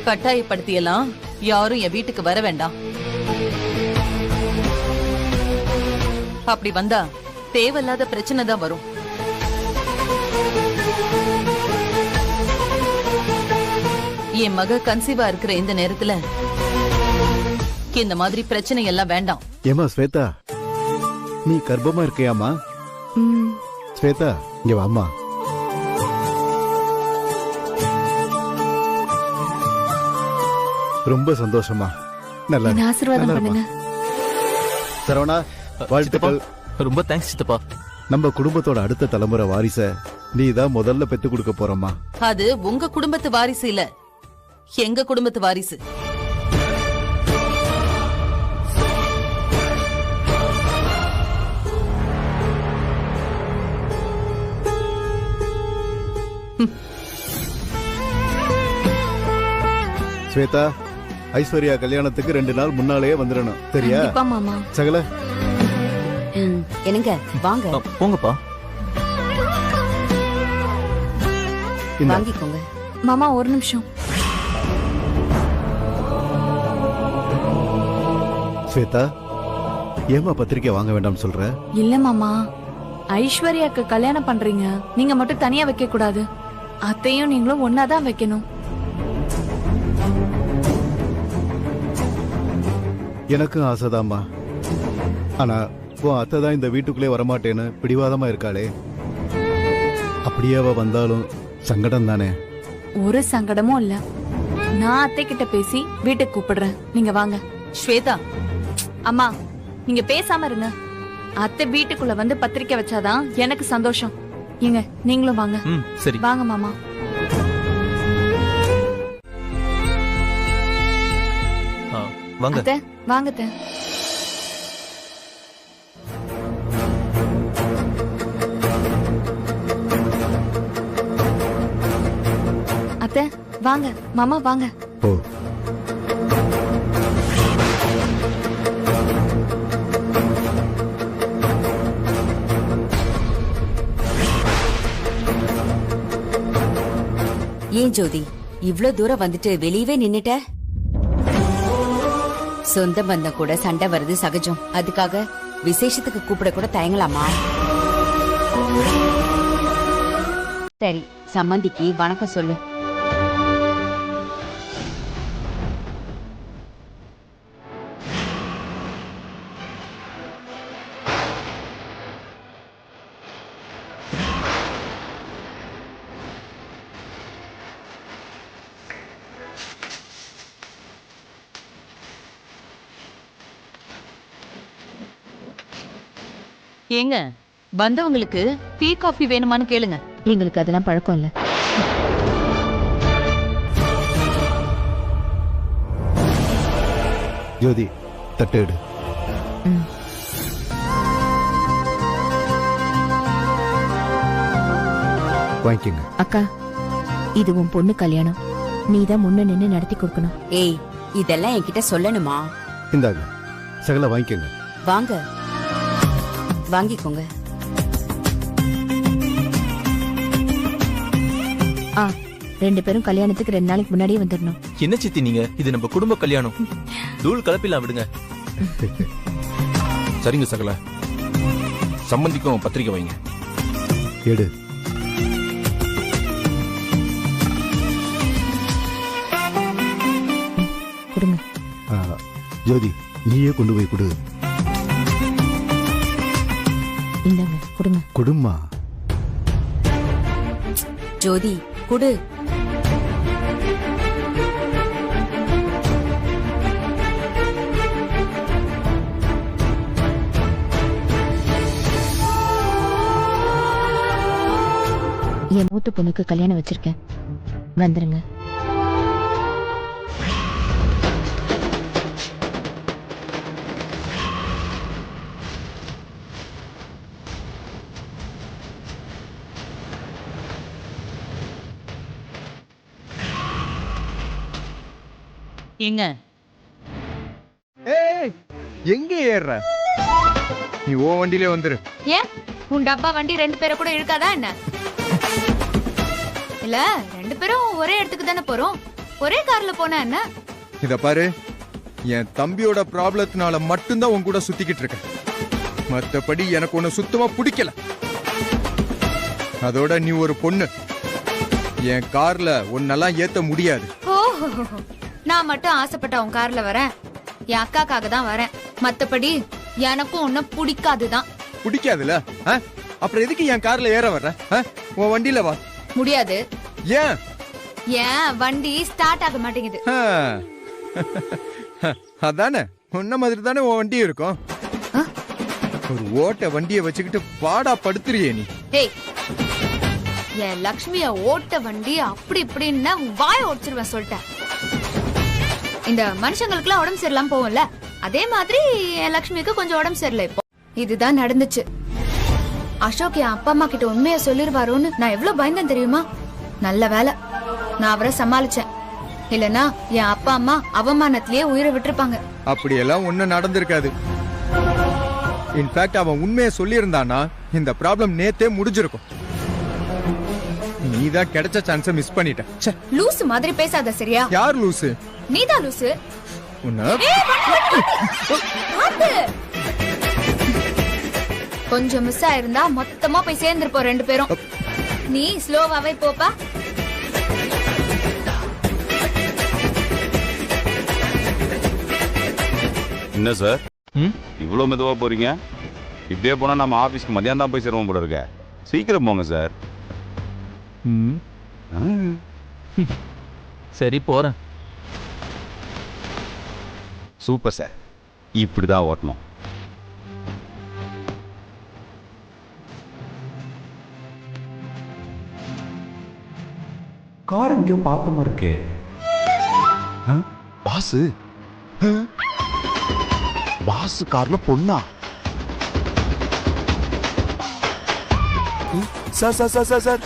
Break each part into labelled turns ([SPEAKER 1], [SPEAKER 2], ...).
[SPEAKER 1] கட்டாயப்படுத்தியெல்லாம் யாரும் என் வீட்டுக்கு வர வேண்டாம். அப்படி வந்தா தேவையில்லாத பிரச்சனை தான் வரும். என் மக கன்சீவா இருக்கிற இந்த நேரத்துல இந்த மாதிரி பிரச்சனை எல்லாம் வேண்டாம்.
[SPEAKER 2] ஏமா ஸ்வேதா, நீ கர்ப்பமா இருக்கியாமா? ஸ்வேதா, இங்க வாமா. ரொம்ப சந்தோஷமா. நல்லா
[SPEAKER 3] ஆசீர்வாதம் பண்ணுங்க.
[SPEAKER 2] சரவணா, வாழ்த்துக்கள்.
[SPEAKER 4] ரொம்ப தேங்க்ஸ் சித்தப்பா.
[SPEAKER 2] நம்ம குடும்பத்தோட அடுத்த தலைமுறை வாரிச நீ தான் முதல்ல பெத்து கொடுக்க போறம்மா.
[SPEAKER 1] அது உங்க குடும்பத்து வாரிசு இல்ல, எங்க குடும்பத்து வாரிசு.
[SPEAKER 2] ஸ்வேதா, ஐஸ்வர்யா கல்யாணத்துக்கு 2 நாள் முன்னாலேயே வந்துடணும், சரியா?
[SPEAKER 3] மாமா.
[SPEAKER 2] சகல
[SPEAKER 5] என்னங்க வாங்க.
[SPEAKER 4] போங்கப்பா.
[SPEAKER 5] வாங்கிக்கோங்க.
[SPEAKER 3] மாமா ஒரு நிமிஷம்.
[SPEAKER 2] ஸ்வேதா, ஏமா பத்திரிக்கை வாங்க வேண்டாம்னு சொல்ற?
[SPEAKER 3] இல்ல மாமா, ஐஸ்வர்யாக்கு கல்யாணம் பண்றீங்க, நீங்க மட்டும் தனியா வைக்க கூடாது. அத்தையும் நீங்களும் ஒன்னாதான் வைக்கணும்.
[SPEAKER 2] எனக்கும் ஆசைதாம்மா. ஆனா உன் அத்தை தான் இந்த வீட்டுக்குள்ளே வரமாட்டேன்னு பிடிவாதமா இருக்காளே. அப்படியே அவ வந்தாலும் சங்கடம் தானே.
[SPEAKER 3] ஒரு சங்கடமும் இல்ல. நான் அத்தை கிட்ட பேசி வீட்டுக்கு கூப்பிடுறேன், நீங்க வாங்க.
[SPEAKER 1] ஸ்வேதா,
[SPEAKER 3] அம்மா நீங்க பேசாம இருங்க. அத்தை வீட்டுக்குள்ள வந்து பத்திரிக்கை வச்சாதான் எனக்கு சந்தோஷம். ஏங்க நீங்களும் வாங்க.
[SPEAKER 4] சரி
[SPEAKER 3] வாங்க மாமா.
[SPEAKER 4] வாங்க.
[SPEAKER 3] அத்தை வாங்க அத்தை. அத்தை வாங்க. மாமா வாங்க.
[SPEAKER 2] ஓ,
[SPEAKER 5] ஏன் ஜோதி இவ்ளோ தூரம் வந்துட்டு வெளியவே நின்னுட்ட? சொந்த பந்தம் கூட சண்டை வருது சகஜம். அதுக்காக விசேஷத்துக்கு கூப்பிட கூட தயங்கலாமா? சரி, சம்மந்திக்கு வணக்கம் சொல்லு.
[SPEAKER 1] ஏங்க வந்தவங்களுக்கு டீ காஃபி வேணுமான்னு கேளுங்க.
[SPEAKER 3] எங்களுக்கு அதெல்லாம் பழக்கம் இல்ல.
[SPEAKER 2] ஜோதி தட்டு எடு. வாங்கிக்கங்க.
[SPEAKER 6] அக்கா, இது உன் பொண்ணு கல்யாணம், நீதான் முன்ன நின்னு நடத்தி கொடுக்கணும்.
[SPEAKER 5] ஏய், இதெல்லாம் என்கிட்ட சொல்லணுமா?
[SPEAKER 2] இந்தாங்க, சகல வாங்கிக்கங்க.
[SPEAKER 5] வாங்க வாங்கிக்கோங்க.
[SPEAKER 6] ஆ, 2 பேரும் கல்யாணத்துக்கு 2 நாளைக்கு முன்னாடியே வந்துடணும்.
[SPEAKER 4] என்ன சித்தி நீங்க, இது நம்ம குடும்ப கல்யாணம், தூள் கலப்பிலாம் விடுங்க.
[SPEAKER 7] சரிங்க சகல, சம்பந்திக்கும் பத்திரிக்கை வைங்க.
[SPEAKER 2] எடு.
[SPEAKER 6] கொடுங்க.
[SPEAKER 2] ஜோதி, நீயே கொண்டு போய் கொடு.
[SPEAKER 6] இந்தாங்க கொடுங்க.
[SPEAKER 2] கொடுமா.
[SPEAKER 5] ஜோதி குடு.
[SPEAKER 6] என் மூத்த பொண்ணுக்கு கல்யாணம் வச்சிருக்கேன், வந்துருங்க.
[SPEAKER 1] ஏங்க
[SPEAKER 8] எங்க ஏறுற? நீ ஓ வண்டியிலே வந்துரு.
[SPEAKER 3] ஏன் உன் டப்பா வண்டி 2 பேரை கூட இழுக்காதா என்ன? இல்ல 2 பேரும் ஒரே இடத்துக்கு தானே போறோம், ஒரே கார்ல போனா என்ன?
[SPEAKER 8] இத பாரு, என் தம்பியோட ப்ராப்ளத்தினால மட்டும்தான் உன் கூட சுத்திக்கிட்டு இருக்கேன். மத்தபடி எனக்கு உன்னை சுத்தமா பிடிக்கல. அதோட நீ ஒரு பொண்ணு, என் கார்ல உன்னெல்லாம் ஏத்த முடியாது.
[SPEAKER 3] ஓஹோ, நான் மட்டும் ஆசைப்பட்ட உன் கார்ல வரேன். என் அக்காக்காக தான் வரேன். மத்தபடி எனக்கும் உன்ன பிடிக்காதுதான்.
[SPEAKER 8] பிடிக்காதுல? அப்புறம் எதுக்கு என் கார்ல ஏற வர்ற? உன் வண்டியில வா.
[SPEAKER 3] முடியாது.
[SPEAKER 8] ஏன்?
[SPEAKER 3] ஏன் வண்டி ஸ்டார்ட் ஆக மாட்டேங்குது.
[SPEAKER 8] அதானே, உன்ன மாதிரி தானே உன் வண்டி இருக்கும். ஒரு ஓட்ட வண்டியை வச்சுக்கிட்டு பாடா படுத்துறியே நீ.
[SPEAKER 3] ஏய், என் லக்ஷ்மிய ஓட்ட வண்டி அப்படி இப்படின்னு வாய ஓடிச்சிருவேன் சொல்லிட்டேன். இந்த மனுஷங்களுக்குலாம் உடம்பு சரியில்லாம போகும்ல, அதே மாதிரி என் லக்ஷ்மிக்கு கொஞ்சம் உடம்பு சரியில்லை. இப்போ இதுதான் நடந்துச்சு. அசோக் என் அப்பா அம்மா கிட்ட உண்மையை சொல்லிருவாரோன்னு நான் எவ்வளவு பயந்தேன் தெரியுமா? நல்ல வேலை நான் அவரை சமாளிச்சேன். இல்லனா என் அப்பா அம்மா அவமானத்திலேயே உயிரை விட்டுருப்பாங்க.
[SPEAKER 8] அப்படியெல்லாம் ஒண்ணும் நடந்திருக்காது. இன்ஃபேக்ட் அவன் உண்மையை சொல்லியிருந்தானா இந்த ப்ராப்ளம் நேத்தே முடிஞ்சிருக்கும். நீதான் கிடைச்ச சான்ஸை மிஸ் பண்ணிட்ட.
[SPEAKER 3] லூசு மாதிரி பேசாத சரியா?
[SPEAKER 8] யார் லூசு?
[SPEAKER 3] நீதான் லூசு. கொஞ்சம் மிஸ் ஆயிருந்தா மொத்தமா போய் சேர்ந்துருப்போம் ரெண்டு பேரும். நீ ஸ்லோவாவே போப்பா.
[SPEAKER 9] என்ன சார், இவ்வளவு மெதுவா போறீங்க? இப்படியே போனா நம்ம ஆபீஸ்க்கு மதியானம் தான் போய் சேருவோம் போல இருக்க. சீக்கிரம் போங்க சார்.
[SPEAKER 4] சரி போறேன்.
[SPEAKER 9] சூப்பர் சார், இப்படிதான் ஓட்டணும். கார் எங்கேயும் பார்த்த மாதிரி இருக்கே. பாசு, பாசு கார்ல பொண்ணா? Sir sir sir sir sir,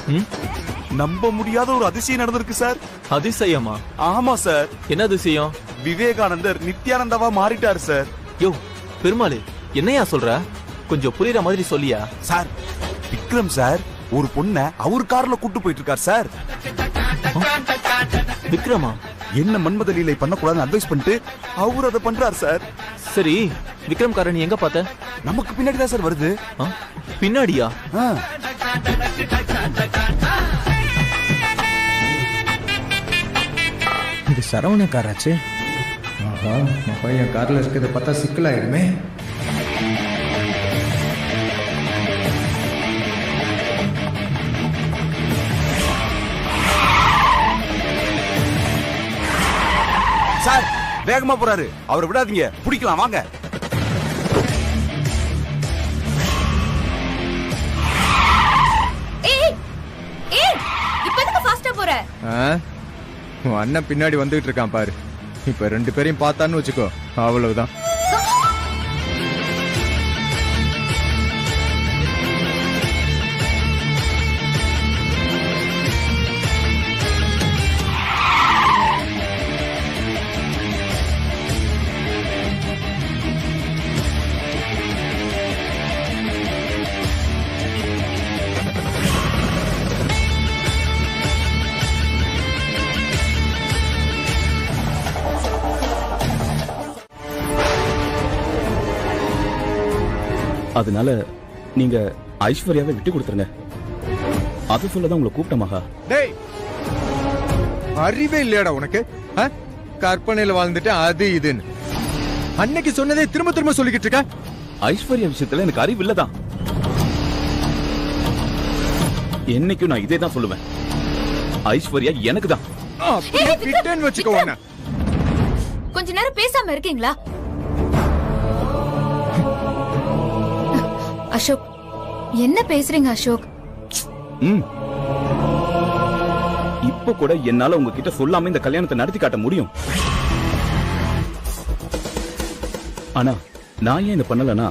[SPEAKER 9] நம்ப முடியாத ஒரு அதிசயம் நடந்திருக்கு சார்.
[SPEAKER 4] அதிசயமா?
[SPEAKER 9] ஆமா சார்.
[SPEAKER 4] என்ன அதிசயம்?
[SPEAKER 9] விவேகானந்தர் நித்யானந்தாவா மாறிட்டார் சார்.
[SPEAKER 4] யோ பெருமாளு, என்னையா சொல்ற? கொஞ்சம் புரியுற மாதிரி சொல்லியா?
[SPEAKER 9] சார், விக்ரம் சார் ஒரு பொண்ண அவர் கார்ல கூட்டு போயிட்டு இருக்கார் சார்.
[SPEAKER 4] விக்ரமா?
[SPEAKER 9] என்ன மன்மத லீலை பண்ணக்கூடாதுன்னு அட்வைஸ் பண்ணிட்டு அவர் அதை பண்றார் சார்.
[SPEAKER 4] சரி, விக்ரம் காரன் எங்க பார்த்த?
[SPEAKER 9] நமக்கு பின்னாடி தான் சார் வருது.
[SPEAKER 4] பின்னாடியா?
[SPEAKER 8] இது சரவண காராச்சு. ஆஹா, பையன் கார்ல இருக்கிறத பார்த்தா சிக்கலாயிடுமே.
[SPEAKER 9] சார் வேகமா போறாரு, அவரை விடாதீங்க, பிடிக்கலாம் வாங்க.
[SPEAKER 8] உன் அண்ணன் பின்னாடி வந்துகிட்டு இருக்கான் பாரு. இப்ப ரெண்டு பேரையும் பார்த்தான்னு வச்சுக்கோ, அவ்வளவுதான்.
[SPEAKER 7] அதனால நீங்க ஐஸ்வர்யாவை விட்டு கொடுத்துருங்க. அது சொல்லதான் உங்களை கூப்பிட்ட மகா.
[SPEAKER 8] டேய், அறிவே இல்லையாடா உனக்கு? கற்பனையில வாழ்ந்துட்டு அது இதுன்னு அன்னைக்கு சொன்னதே திரும்ப திரும்ப சொல்லிக்கிட்டு இருக்க.
[SPEAKER 7] ஐஸ்வர்யா விஷயத்துல எனக்கு அறிவு இல்லதான். என்னைக்கும் நான் இதே தான் சொல்லுவேன். ஐஸ்வர்யா எனக்கு தான்.
[SPEAKER 3] கொஞ்ச நேரம் பேசாம இருக்கீங்களா? அசோக், என்ன பேசுறீங்க அசோக்?
[SPEAKER 7] இப்ப கூட என்னால உங்ககிட்ட சொல்லாம இந்த கல்யாணத்தை நடத்தி காட்ட முடியும். ஆனா நான் ஏன் இதை பண்ணலனா,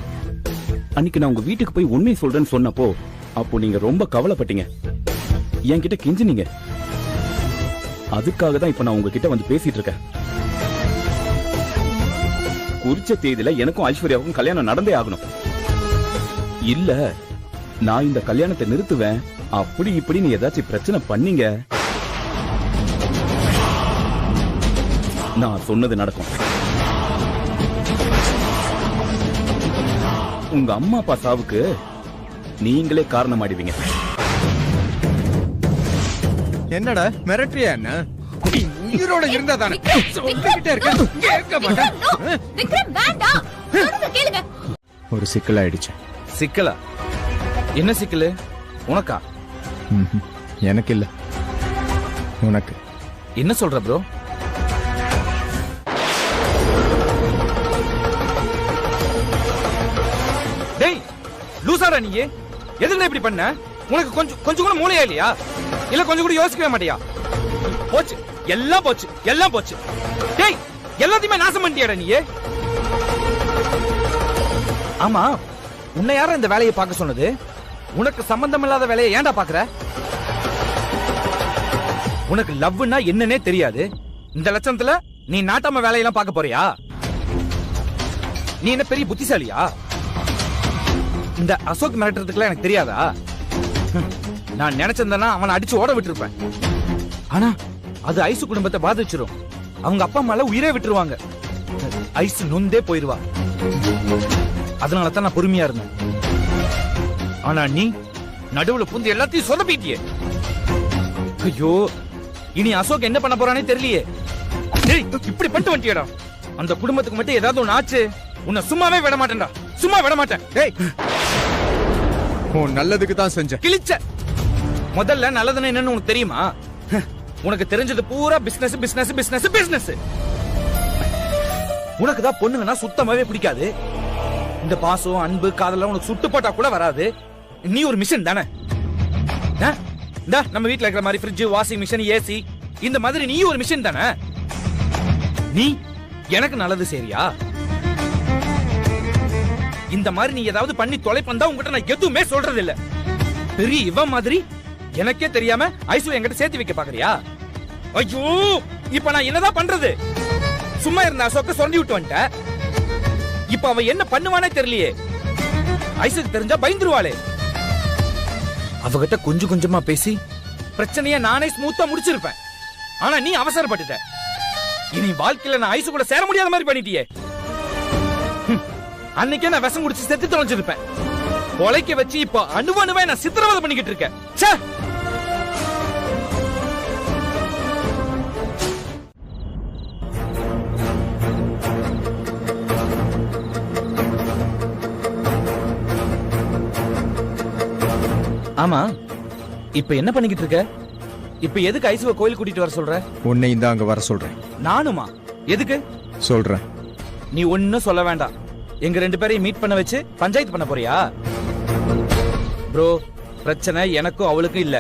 [SPEAKER 7] அன்னைக்கு நான் உங்க வீட்டுக்கு போய் உண்மை சொல்றேன்னு சொன்னப்போ அப்போ நீங்க ரொம்ப கவலைப்பட்டீங்க, என்கிட்ட கெஞ்சினீங்க. அதுக்காக தான் இப்ப நான் உங்ககிட்ட வந்து பேசிட்டு இருக்கேன். குறிச்ச தேதியில எனக்கும் ஐஸ்வர்யாவுக்கும் கல்யாணம் நடந்தே ஆகணும். இல்ல நான் இந்த கல்யாணத்தை நிறுத்துவேன், அப்படி இப்படி நீ ஏதாச்சும் பிரச்சனை பண்ணீங்க நான் சொன்னது நடக்கும். உங்க அம்மா அப்பா சாவுக்கு நீங்களே காரணமாடுவீங்க.
[SPEAKER 8] என்னடா மிரட்டுறியா என்ன? நீ உயிரோட இருந்தா தானே சொல்லிக்கிட்டே இருக்க. கேட்க மாட்டேன்.
[SPEAKER 3] விக்ரம் வேண்டாம், சொல்றத கேளுங்க.
[SPEAKER 8] ஒரு சிக்கல் ஆயிடுச்சு.
[SPEAKER 4] சிக்கலா? என்ன சிக்கலு? உனக்கா?
[SPEAKER 8] எனக்கு இல்ல, உனக்கு.
[SPEAKER 4] என்ன சொல்ற ப்ரோ? டேய் லூசாடா நீ, எதுக்கு இப்படி பண்ண? உனக்கு கொஞ்சம் கூட மூளையா இல்லையா? இல்ல கொஞ்சம் கூட யோசிக்கவே மாட்டியா? போச்சு, எல்லாம் போச்சு, எல்லாம் போச்சு. டேய் எல்லாத்தையுமே நாசம் பண்ணிட்டியாடா நீ. ஆமா, உன்னை யாரா இந்த வேலையை பார்க்க சொன்னது? உனக்கு சம்பந்தம் இல்லாத வேலையை ஏன்டா பாக்குற? உனக்கு லவ்னா என்னன்னே தெரியாது. இந்த லட்சணத்துல நீ நாட்டாம வேலையெல்லாம் பார்க்க போறியா? நீ என்ன பெரிய புத்திசாலியா? இந்த அசோக் மிரட்டுறதுக்குலாம் எனக்கு தெரியாதா? நான் நினைச்சிருந்தேன்னா அவனை அடிச்சு ஓட விட்டுருப்பேன். ஆனா அது ஐசு குடும்பத்தை பாதிச்சிரும். அவங்க அப்பா அம்மால உயிரே விட்டுருவாங்க. ஐசு நொந்தே போயிருவா. அதனால தான் நான் பொறுமையா இருந்தேன். ஆனா நீ நடுவுல புந்து எல்லாத்தையும் சொதப்பிட்டியே. ஐயோ, இனி அசோக் என்ன பண்ண போறானே தெரியலையே. டேய் இப்படி பண்ணிட்டு வந்துட்டியடா. அந்த குடும்பத்துக்கு மட்டும் ஏதாவது ஒண்ணு ஆச்சு, உன்னை சும்மாவே விட மாட்டேன்டா. சும்மா விட மாட்டேன்.
[SPEAKER 8] டேய் உன் நல்லதுக்கு தான் செஞ்ச.
[SPEAKER 4] கிழிச்ச. முதல்ல நல்லதுன்னு என்னன்னு உனக்கு தெரியுமா? உனக்கு தெரிஞ்சது பூரா பிசினஸ் பிசினஸ் பிசினஸ் பிசினஸ். உனக்கு தான் பொண்ணுங்கன்னா சுத்தமாவே பிடிக்காது. இந்த பாசம் அன்பு காதெல்லாம் உனக்கு சுட்டு போட்டா கூட வராது. நீ ஒரு மிஷின் தானே. நம்ம வீட்ல இருக்கிற மாதிரி ஃப்ரிட்ஜ், வாஷிங் மிஷின், ஏசி, இந்த மாதிரி நீ ஒரு மிஷின் தானே. நீ எனக்கு நல்லது சரியா? இந்த மாதிரி நீ ஏதாவது பண்ணி தொலைப்பந்தா உங்ககிட்ட நான் எதுவுமே சொல்றது இல்ல. பெரிய இவன் மாதிரி எனக்கே தெரியாம ஐசு என்கிட்ட சேர்த்து வைக்க பாக்குறியா? ஐயோ, இப்ப நான் என்னதான் பண்றது? சும்மா இருந்த அசோக்க சொல்லி விட்டு வந்துட்ட. இப்ப அவன் என்ன பண்ணுவானே தெரியலையே. ஐசுக்கு தெரிஞ்சா பயந்துருவாளே. அவகிட்ட கொஞ்சம் கொஞ்சமா பேசி பிரச்சனைய நானே ஸ்மூத்தா முடிச்சிருப்பேன். ஆனா நீ அவசரப்பட்டுட்ட. இனி வாழ்க்கையில நான் ஐசு கூட சேர முடியாத மாதிரி பண்ணிட்டியே. அன்னைக்கே நான் விஷம் குடிச்சு செத்து தொலைஞ்சிருப்பேன். கொலைக்க வச்சு இப்ப அணுவணுவே நான் சித்திரவதை பண்ணிக்கிட்டு இருக்கேன். ஆமா, இப்ப என்ன பண்ணிக்கிட்டு இருக்க? இப்ப எதுக்கு ஐசுவ கோயில் கூட்டிட்டு வர சொல்ற?
[SPEAKER 8] உன்னையும் தான் அங்க வர சொல்றேன்.
[SPEAKER 4] நானுமா? எதுக்கு
[SPEAKER 8] சொல்றேன்?
[SPEAKER 4] நீ ஒன்னும் சொல்ல வேண்டாம். எங்க ரெண்டு பேரையும் மீட் பண்ண வச்சு பஞ்சாயத்து பண்ண போறியா? ப்ரோ, பிரச்சனை எனக்கும் அவளுக்கும் இல்ல.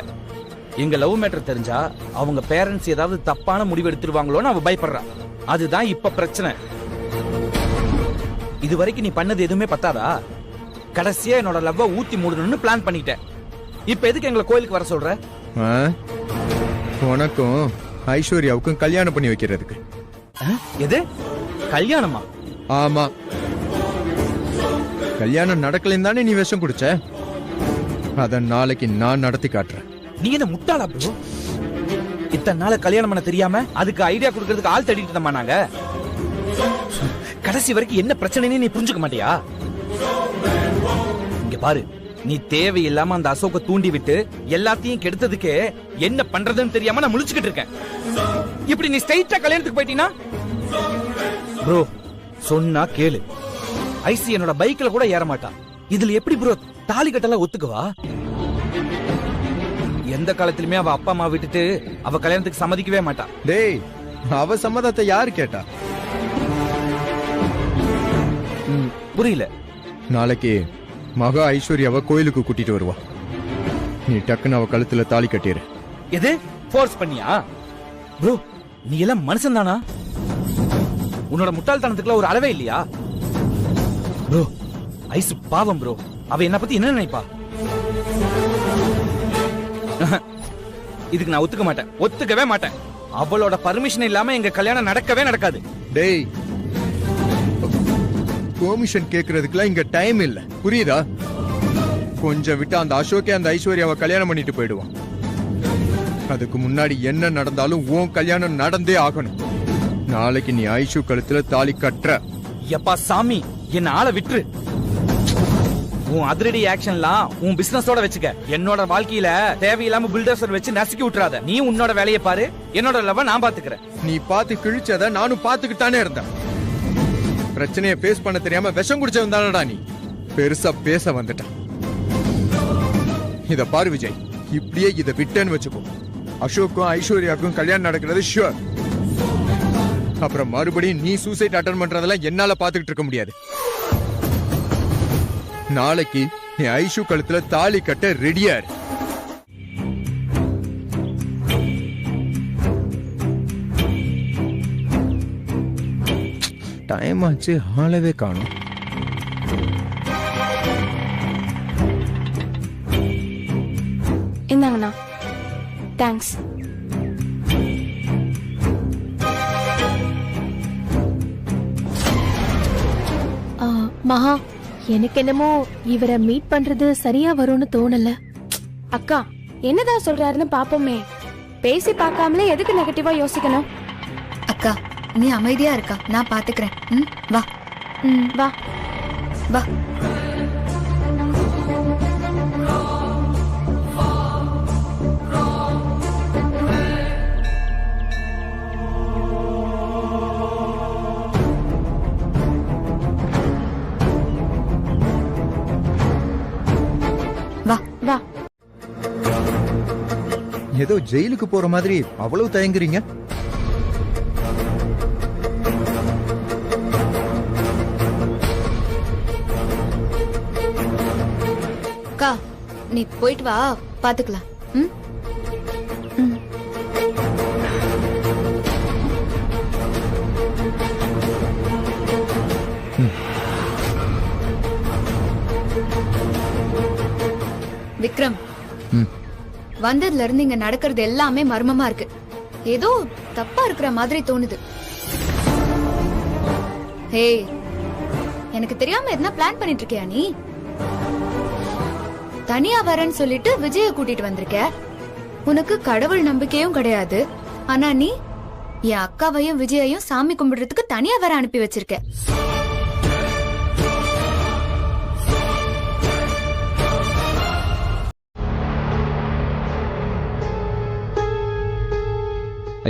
[SPEAKER 4] எங்க லவ் மேட்டர் தெரிஞ்சா அவங்க பேரண்ட்ஸ் ஏதாவது தப்பான முடிவு எடுத்துருவாங்களோன்னு அவ பயப்படுறா. அதுதான் இப்ப பிரச்சனை. இது வரைக்கும் நீ பண்ணது எதுவுமே பத்தாதா? கடைசியா என்னோட லவ்வ ஊத்தி மூடணும்னு பிளான் பண்ணிட்டேன். இப்ப எதுக்கு எங்களை கோயிலுக்கு வர சொல்ற?
[SPEAKER 8] உனக்கும் ஐஸ்வர்யாவுக்கும் கல்யாணம் பண்ணி வைக்கிறதுக்கு.
[SPEAKER 4] எது கல்யாணமா?
[SPEAKER 8] ஆமா, கல்யாணம் நடக்கலன்னு தானே நீ விஷம் குடிச்ச. அத நாளைக்கு நான் நடத்தி காட்டுறேன்.
[SPEAKER 4] நீ என்ன முட்டாளா ப்ரோ? இத்தனை நாள கல்யாணம் பண்ண தெரியாம அதுக்கு ஐடியா கொடுக்கறதுக்கு ஆள் தேடிட்டு இருந்தோமா நாங்க? கடைசி வரைக்கும் என்ன பிரச்சனைன்னு நீ புரிஞ்சுக்க மாட்டியா? இங்க பாரு, நீ தேவையில்லாம அந்த அசோக தூண்டி விட்டு எல்லாத்தையும் கெடுத்ததுக்கு என்ன பண்றதுன்னு தெரியாம நான் முழிச்சுக்கிட்டு இருக்கேன். இப்படி நீ ஸ்ட்ரைட்டா கல்யாணத்துக்கு போயிட்டீனா? ப்ரோ சொன்னா கேளு. ஐசி என்னோட பைக்ல கூட ஏற மாட்டா. இதுல எப்படி ப்ரோ தாலி கட்டலாம் ஒத்துக்குவா? எந்த காலத்திலுமே அவ அப்பா அம்மா விட்டுட்டு அவ கல்யாணத்துக்கு சம்மதிக்கவே மாட்டா.
[SPEAKER 8] டேய், அவ சம்மதத்தை யாரு கேட்டா?
[SPEAKER 4] புரியல.
[SPEAKER 8] நாளைக்கு மகா ஐஸ்வர்யாவை கோயிலுக்கு கூட்டிட்டு வருவா. நீ டக்குன்னு அவ கழுத்துல தாலி கட்டிரு.
[SPEAKER 4] எது ஃபோர்ஸ் பண்ணியா? ப்ரோ நீ எல்லாம் மனுஷன் தானா? உன்னோட முட்டாள்தனத்துக்குலாம் ஒரு அளவே இல்லையா? ப்ரோ ஐசு பாவம் ப்ரோ. அவ என்ன பத்தி என்ன நினைப்பா? இதுக்கு நான் ஒத்துக்க மாட்டேன், ஒத்துக்கவே மாட்டேன். அவளோட பர்மிஷன் இல்லாம எங்க கல்யாணம் நடக்கவே நடக்காது.
[SPEAKER 8] டேய், பெர்மிஷன் கேக்குறதுக்குலாம் இங்க டைம் இல்ல, புரியுதா? கொஞ்சம் விட்டு அந்த அசோக்கே அந்த ஐஸ்வர்யாவை கல்யாணம் பண்ணிட்டு போயிடுவான். அதுக்கு முன்னாடி என்ன நடந்தாலும் உன் கல்யாணம் நடந்தே ஆகணும். நாளைக்கு நீ ஐஷு கழுத்துல தாலி கட்டுற.
[SPEAKER 4] எப்பா சாமி, என்ன ஆளை விட்டுரு. உன் அதிரடி ஆக்ஷன்லாம் உன் பிசினஸோட வச்சுக்க. என்னோட வாழ்க்கையில தேவையில்லாம பில்டர்ஸர் வச்சு நசுக்கி விட்டுறாத. நீ உன்னோட வேலையை பாரு, என்னோட லவ் நான் பாத்துக்கிறேன்.
[SPEAKER 8] நீ பார்த்து கிழிச்சத நானும் பார்த்துக்கிட்டானே இருந்தேன். பிரச்சனையை பேஸ் பண்ண தெரியாம விஷம் குடிச்சவன் தானடா நீ. பெருசா பேச வந்துட்டான். இத பாரு விஜய், இப்படியே இதை விட்டேன்னு வச்சுக்கோ, அசோக்கும் ஐஸ்வர்யாவுக்கும் கல்யாணம் நடக்கிறது ஷுவர். அப்புறம் மறுபடியும் நீ சூசைட் அட்டன் பண்றதெல்லாம் என்னால பாத்துக்கிட்டு இருக்க முடியாது. நாளைக்கு நீ ஐஷு கழுத்துல தாலி கட்ட ரெடியா இரு. டைம் ஆச்சு, ஆளவே காணும்.
[SPEAKER 6] இந்தாங்கண்ணா. தேங்க்ஸ். மகா, எனக்கு என்னமோ இவரை மீட் பண்றது சரியா வரும்னு தோணல. அக்கா, என்னதான் சொல்றாருன்னு பாப்போமே. பேசி பார்க்காமலே எதுக்கு நெகட்டிவா யோசிக்கணும்?
[SPEAKER 3] அக்கா, நீ அமைதியா இருக்கா, நான் பாத்துக்கிறேன். வா
[SPEAKER 6] வா
[SPEAKER 3] வா.
[SPEAKER 6] வா.
[SPEAKER 8] ஏதோ ஜெயிலுக்கு போற மாதிரி அவ்வளவு தயங்குறீங்க.
[SPEAKER 3] அக்கா, நீ போயிட்டு வா, பாத்துக்கலாம். விக்ரம், வந்ததுல இருந்து இங்க நடக்கிறது எல்லாமே மர்மமா இருக்கு. ஏதோ தப்பா இருக்கிற மாதிரி தோணுது. ஹே, எனக்கு தெரியாம எதனா பிளான் பண்ணிட்டு இருக்கியா நீ? தனியா வரேன்னு சொல்லிட்டு விஜய கூட்டிட்டு வந்திருக்க. உனக்கு கடவுள் நம்பிக்கையும் கிடையாது. ஆனா நீ என் அக்காவையும் விஜயையும் சாமி கும்பிடுறதுக்கு தனியா வர அனுப்பி வச்சிருக்க.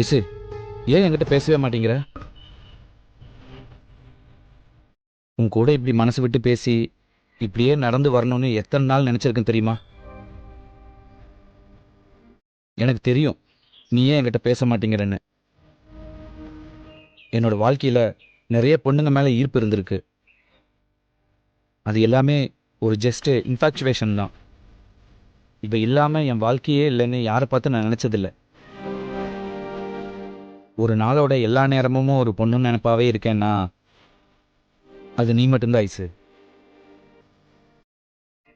[SPEAKER 4] ஐசு, ஏன் என்கிட்ட பேசவே மாட்டேங்கிற? உன் கூட இப்படி மனசு விட்டு பேசி இப்படியே நடந்து வரணும்னு எத்தனை நாள் நினைச்சிருக்கேன் தெரியுமா? எனக்கு தெரியும் நீ ஏன் என்கிட்ட பேச மாட்டேங்கிறன்னு. என்னோட வாழ்க்கையில நிறைய பொண்ணுங்க மேல ஈர்ப்பு இருந்திருக்கு. அது எல்லாமே ஒரு ஜஸ்ட் இன்ஃபாக்சுவேஷன் தான். இப்போ இல்லாம என் வாழ்க்கையே இல்லைன்னு யாரை பார்த்து நான் நினைச்சதில்லை. ஒரு நாளோட எல்லா நேரமும் ஒரு பொண்ணு நினைப்பாவே இருக்கேன்னா அது நீ மட்டும்தான் ஐசு.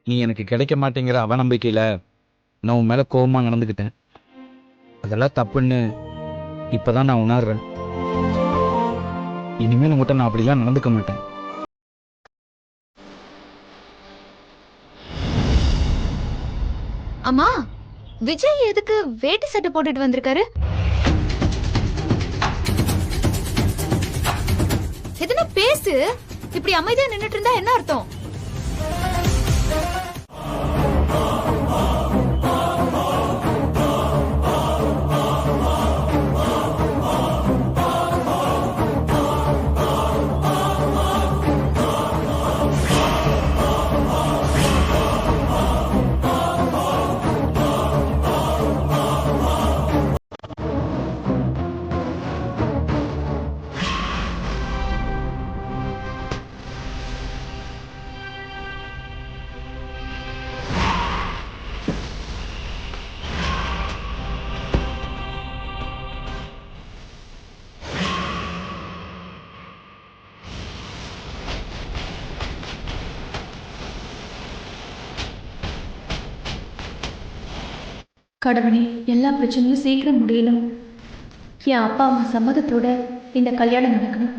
[SPEAKER 4] நீ எனக்கு கிடைக்க மாட்டேங்கிற அவநம்பிக்கையில நான் உன் மேல கோபமா நடந்துக்கிட்டேன். அதெல்லாம் தப்புன்னு இப்பதான் நான் உணர்றேன். இனிமேல் உங்கள்கிட்ட நான் அப்படிலாம் நடந்துக்க மாட்டேன்.
[SPEAKER 3] அம்மா, விஜய் எதுக்கு வேட்டி சட்டை போட்டுட்டு வந்திருக்காரு? எதுனா பேசு. இப்படி அமைதியா நின்னுட்டு இருந்தா என்ன அர்த்தம்?
[SPEAKER 6] கடவுளே, எல்லா பிரச்சனையும் சீக்கிரம் முடியணும். என் அப்பா அம்மா சம்மதத்தோட இந்த கல்யாணம் நடக்கணும்.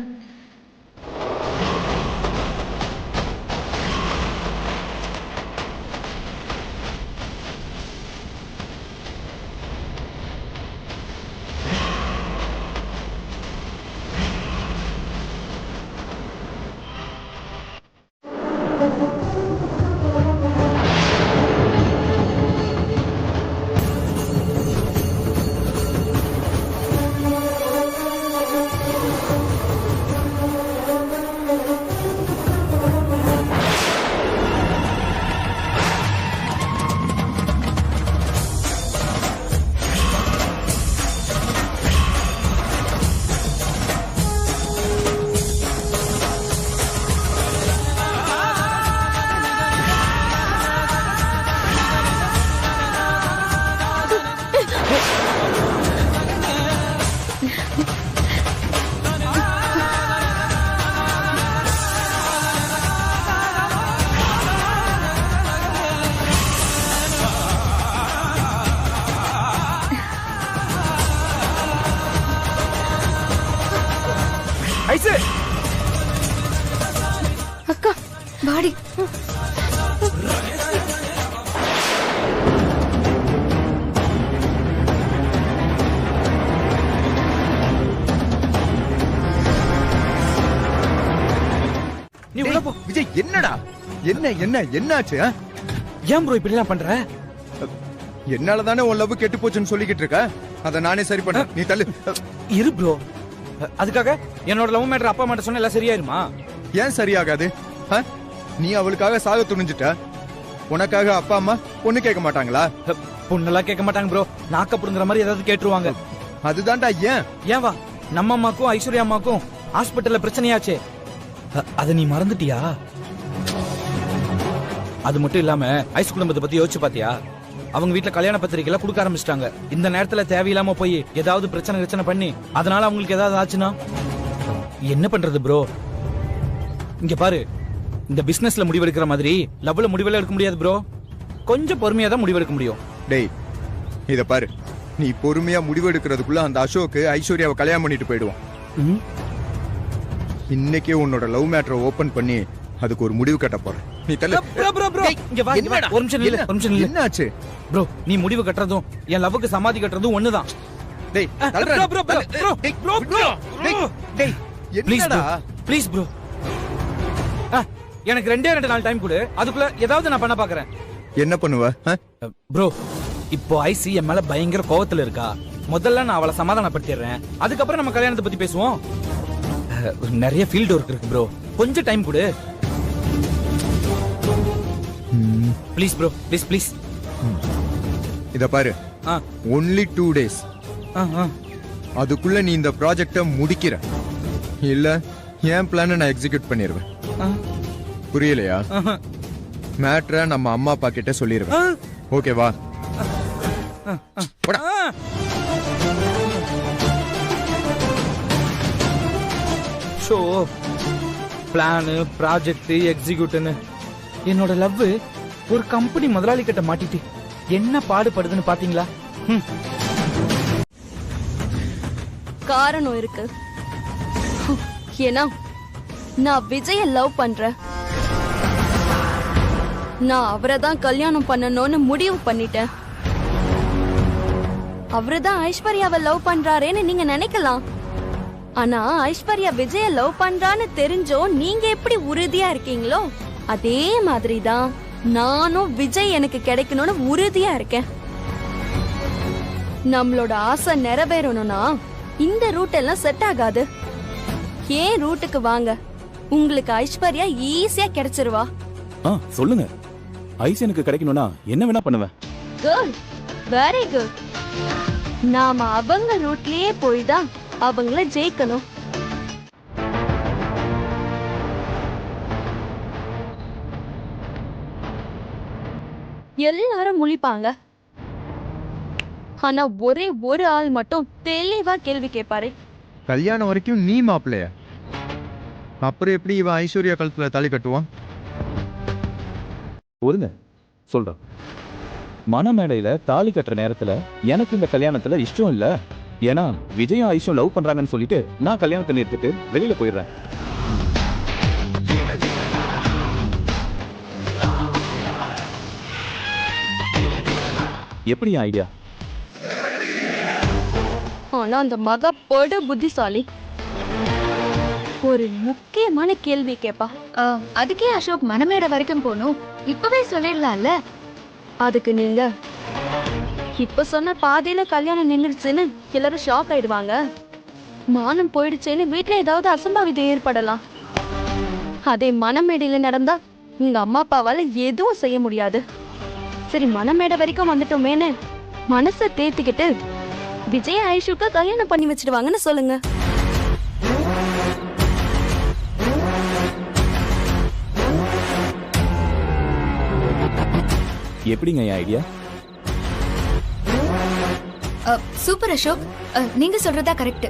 [SPEAKER 4] போ.
[SPEAKER 8] விஜய் என்னடா என்னாச்சு ஆ?
[SPEAKER 4] ஏன் ப்ரோ இப்படி எல்லாம் பண்ற?
[SPEAKER 8] என்னால தானே உன் லவ் கெட்டு போச்சுன்னு சொல்லிக்கிட்டு இருக்க. அதை நானே சரி பண்றேன், நீ தள்ளு.
[SPEAKER 4] இரு ப்ரோ, அதுக்காக என்னோட லவ் மேட்டர் அப்பா அம்மா சொன்ன எல்லாம் சரியாயிருமா?
[SPEAKER 8] ஏன் சரியாகாது? ஆ? நீ அவளுக்காக சாக துணிஞ்சிட்ட, உனக்காக அப்பா அம்மா பொண்ணு கேட்க மாட்டாங்களா?
[SPEAKER 4] பொண்ணெல்லாம் கேட்க மாட்டாங்க ப்ரோ, நாக்கப்படுங்கிற மாதிரி ஏதாவது கேட்டுருவாங்க.
[SPEAKER 8] அதுதான்டா ஏன்.
[SPEAKER 4] ஏன் வா, நம்ம அம்மாக்கும் ஐஸ்வர்யா அம்மாக்கும் ஹாஸ்பிட்டல்ல பிரச்சனையாச்சே, அத நீ மறந்துட்டியா? அது மட்டும் இல்லாம ஐஸ் குடும்பத்தை பத்தி யோசிச்சு பாத்தியா? அவங்க வீட்டுல கல்யாண பத்திரிக்கைலாம் கொடுக்க ஆரம்பிச்சிட்டாங்க. இந்த நேரத்துல தேவையில்லாம போய் ஏதாவது பிரச்சனை பண்ணி அதனால அவங்களுக்கு ஏதாவது ஆச்சுன்னா என்ன பண்றது ப்ரோ? இங்க பாரு, இந்த பிசினஸ்ல முடிவெடுக்கிற மாதிரி லவ்ல முடிவெல்லாம் எடுக்க முடியாது ப்ரோ. கொஞ்சம் பொறுமையா தான் முடிவெடுக்க முடியும்.
[SPEAKER 8] டேய் இத பாரு, நீ பொறுமையா முடிவெடுக்கிறதுக்குள்ள அந்த அசோக் ஐஸ்வர்யாவை கல்யாணம் பண்ணிட்டு போயிடுவான். இன்னைக்கே உன்னோட லவ் மேட்டரை ஓபன் பண்ணி அதுக்கு ஒரு முடிவு கட்ட போறேன். நீ தள்ளு.
[SPEAKER 4] இங்க வா, ஒரு நிமிஷம் நில்லு.
[SPEAKER 8] என்னாச்சு
[SPEAKER 4] ப்ரோ? நீ முடிவு கட்டுறதும் என் லவ்வுக்கு சமாதி கட்டுறதும் ஒண்ணுதான்.
[SPEAKER 8] டேய் தள்ளுடா. டேய் என்னடா?
[SPEAKER 4] ப்ளீஸ் ப்ரோ, எனக்கு 2 நாள் டைம் கொடு, அதுக்குள்ள ஏதாவது நான் பண்ண பாக்குறேன்.
[SPEAKER 8] என்ன பண்ணுவ?
[SPEAKER 4] ப்ரோ, இப்போ ஐசி என் மேல பயங்கர கோவத்துல இருக்கா. முதல்ல நான் அவளை சமாதானப்படுத்திடுறேன், அதுக்கப்புறம் நம்ம கல்யாணத்தை பத்தி பேசுவோம். நிறைய ஃபீல்ட் ஒர்க் இருக்கு ப்ரோ, கொஞ்சம் டைம் கொடு ப்ளீஸ் ப்ரோ, ப்ளீஸ்.
[SPEAKER 8] இத பாரு, only 2 days. அதுக்குள்ள நீ இந்த ப்ராஜெக்ட முடிக்கிற, இல்ல என் பிளான நான் எக்ஸிக்யூட் பண்ணிடுவேன். புரியலையா? மேட்ரை நம்ம அம்மா அப்பா கிட்ட சொல்லிடுவேன். ஓகேவா?
[SPEAKER 4] ஷோ பிளானு ப்ராஜெக்ட் எக்ஸிக்யூட்னு என்னோட லவ் ஒரு கம்பெனி முதலாளி கிட்ட மாட்டிட்டு என்ன பாடுபடுதுன்னு பாத்தீங்களா?
[SPEAKER 6] காரணம் இருக்கு. ஏன்னா நான் விஜய லவ் பண்றேன். நான் அவரை தான் கல்யாணம் பண்ணணும்னு முடிவு பண்ணிட்டேன். அவரு தான் ஐஸ்வர்யாவை லவ் பண்றாரேன்னு நீங்க நினைக்கலாம். ஆனா ஐஸ்வர்யா விஜய லவ் பண்றான்னு தெரிஞ்சோ நீங்க எப்படி உறுதியா இருக்கீங்களோ அதே மாதிரிதான் நானும் விஜய் எனக்கு கிடைக்கணும்னு உறுதியா இருக்கேன். நம்மளோட ஆசை நிறைவேறணும்னா இந்த ரூட் எல்லாம் செட் ஆகாது. ஏன் ரூட்டுக்கு வாங்க, உங்களுக்கு ஐஸ்வர்யா ஈஸியா கிடைச்சிருவா.
[SPEAKER 7] சொல்லுங்க, ஐஸ் எனக்கு கிடைக்கணும்னா என்ன வேணா பண்ணுவேன்.
[SPEAKER 6] Good, very good. நாம அவங்க ரூட்லயே போய் தான் அவங்கள ஜெயிக்கணும். எல்லாரும் முழிப்பாங்க, ஆனா ஒரே ஒரு ஆள் மட்டும் தெளிவா கேள்வி கேட்பாரு.
[SPEAKER 8] கல்யாணம் வரைக்கும் நீ மாப்பிள்ளைய, அப்புறம் எப்படி இவன் ஐஸ்வர்யா கழுத்துல தாலி கட்டுவான்?
[SPEAKER 7] ஒருங்க சொல்றேன். மணமேடையில தாலி கட்டுற நேரத்துல எனக்கு இந்த கல்யாணத்துல இஷ்டம் இல்ல, ஏன்னா விஜயும் ஐஷும் லவ் பண்றாங்கன்னு சொல்லிட்டு நான் கல்யாணத்தை நிறுத்திட்டு வெளியில போயிடுறேன். எப்படி ஐடியா?
[SPEAKER 6] ஆனா அந்த மக படு புத்திசாலி. ஒரு முக்கியமான கேள்வி கேப்பா.
[SPEAKER 3] அதுக்கே அசோக் மனமேடை வரைக்கும் போகணும், இப்பவே சொல்லிடலாம்ல.
[SPEAKER 6] அதுக்கு நீங்க இப்ப சொன்ன பாதியில கல்யாணம் நின்றுச்சுன்னு எல்லாரும் ஷாக் ஆயிடுவாங்க. மானம் போயிடுச்சேன்னு வீட்டுல ஏதாவது அசம்பாவிதம் ஏற்படலாம். அதே மனமேடையில நடந்தா உங்க அம்மா அப்பாவால எதுவும் செய்ய முடியாது. சரி, மனமேடை வரைக்கும் வந்துட்டோமேன்னு மனசை தேத்திக்கிட்டு விஜய் ஐஷுக்கு கல்யாணம் பண்ணி வச்சிடுவாங்கன்னு சொல்லுங்க.
[SPEAKER 7] எப்படிங்க ஐடியா?
[SPEAKER 3] சூப்பர் அசோக், நீங்க சொல்றதா கரெக்ட்.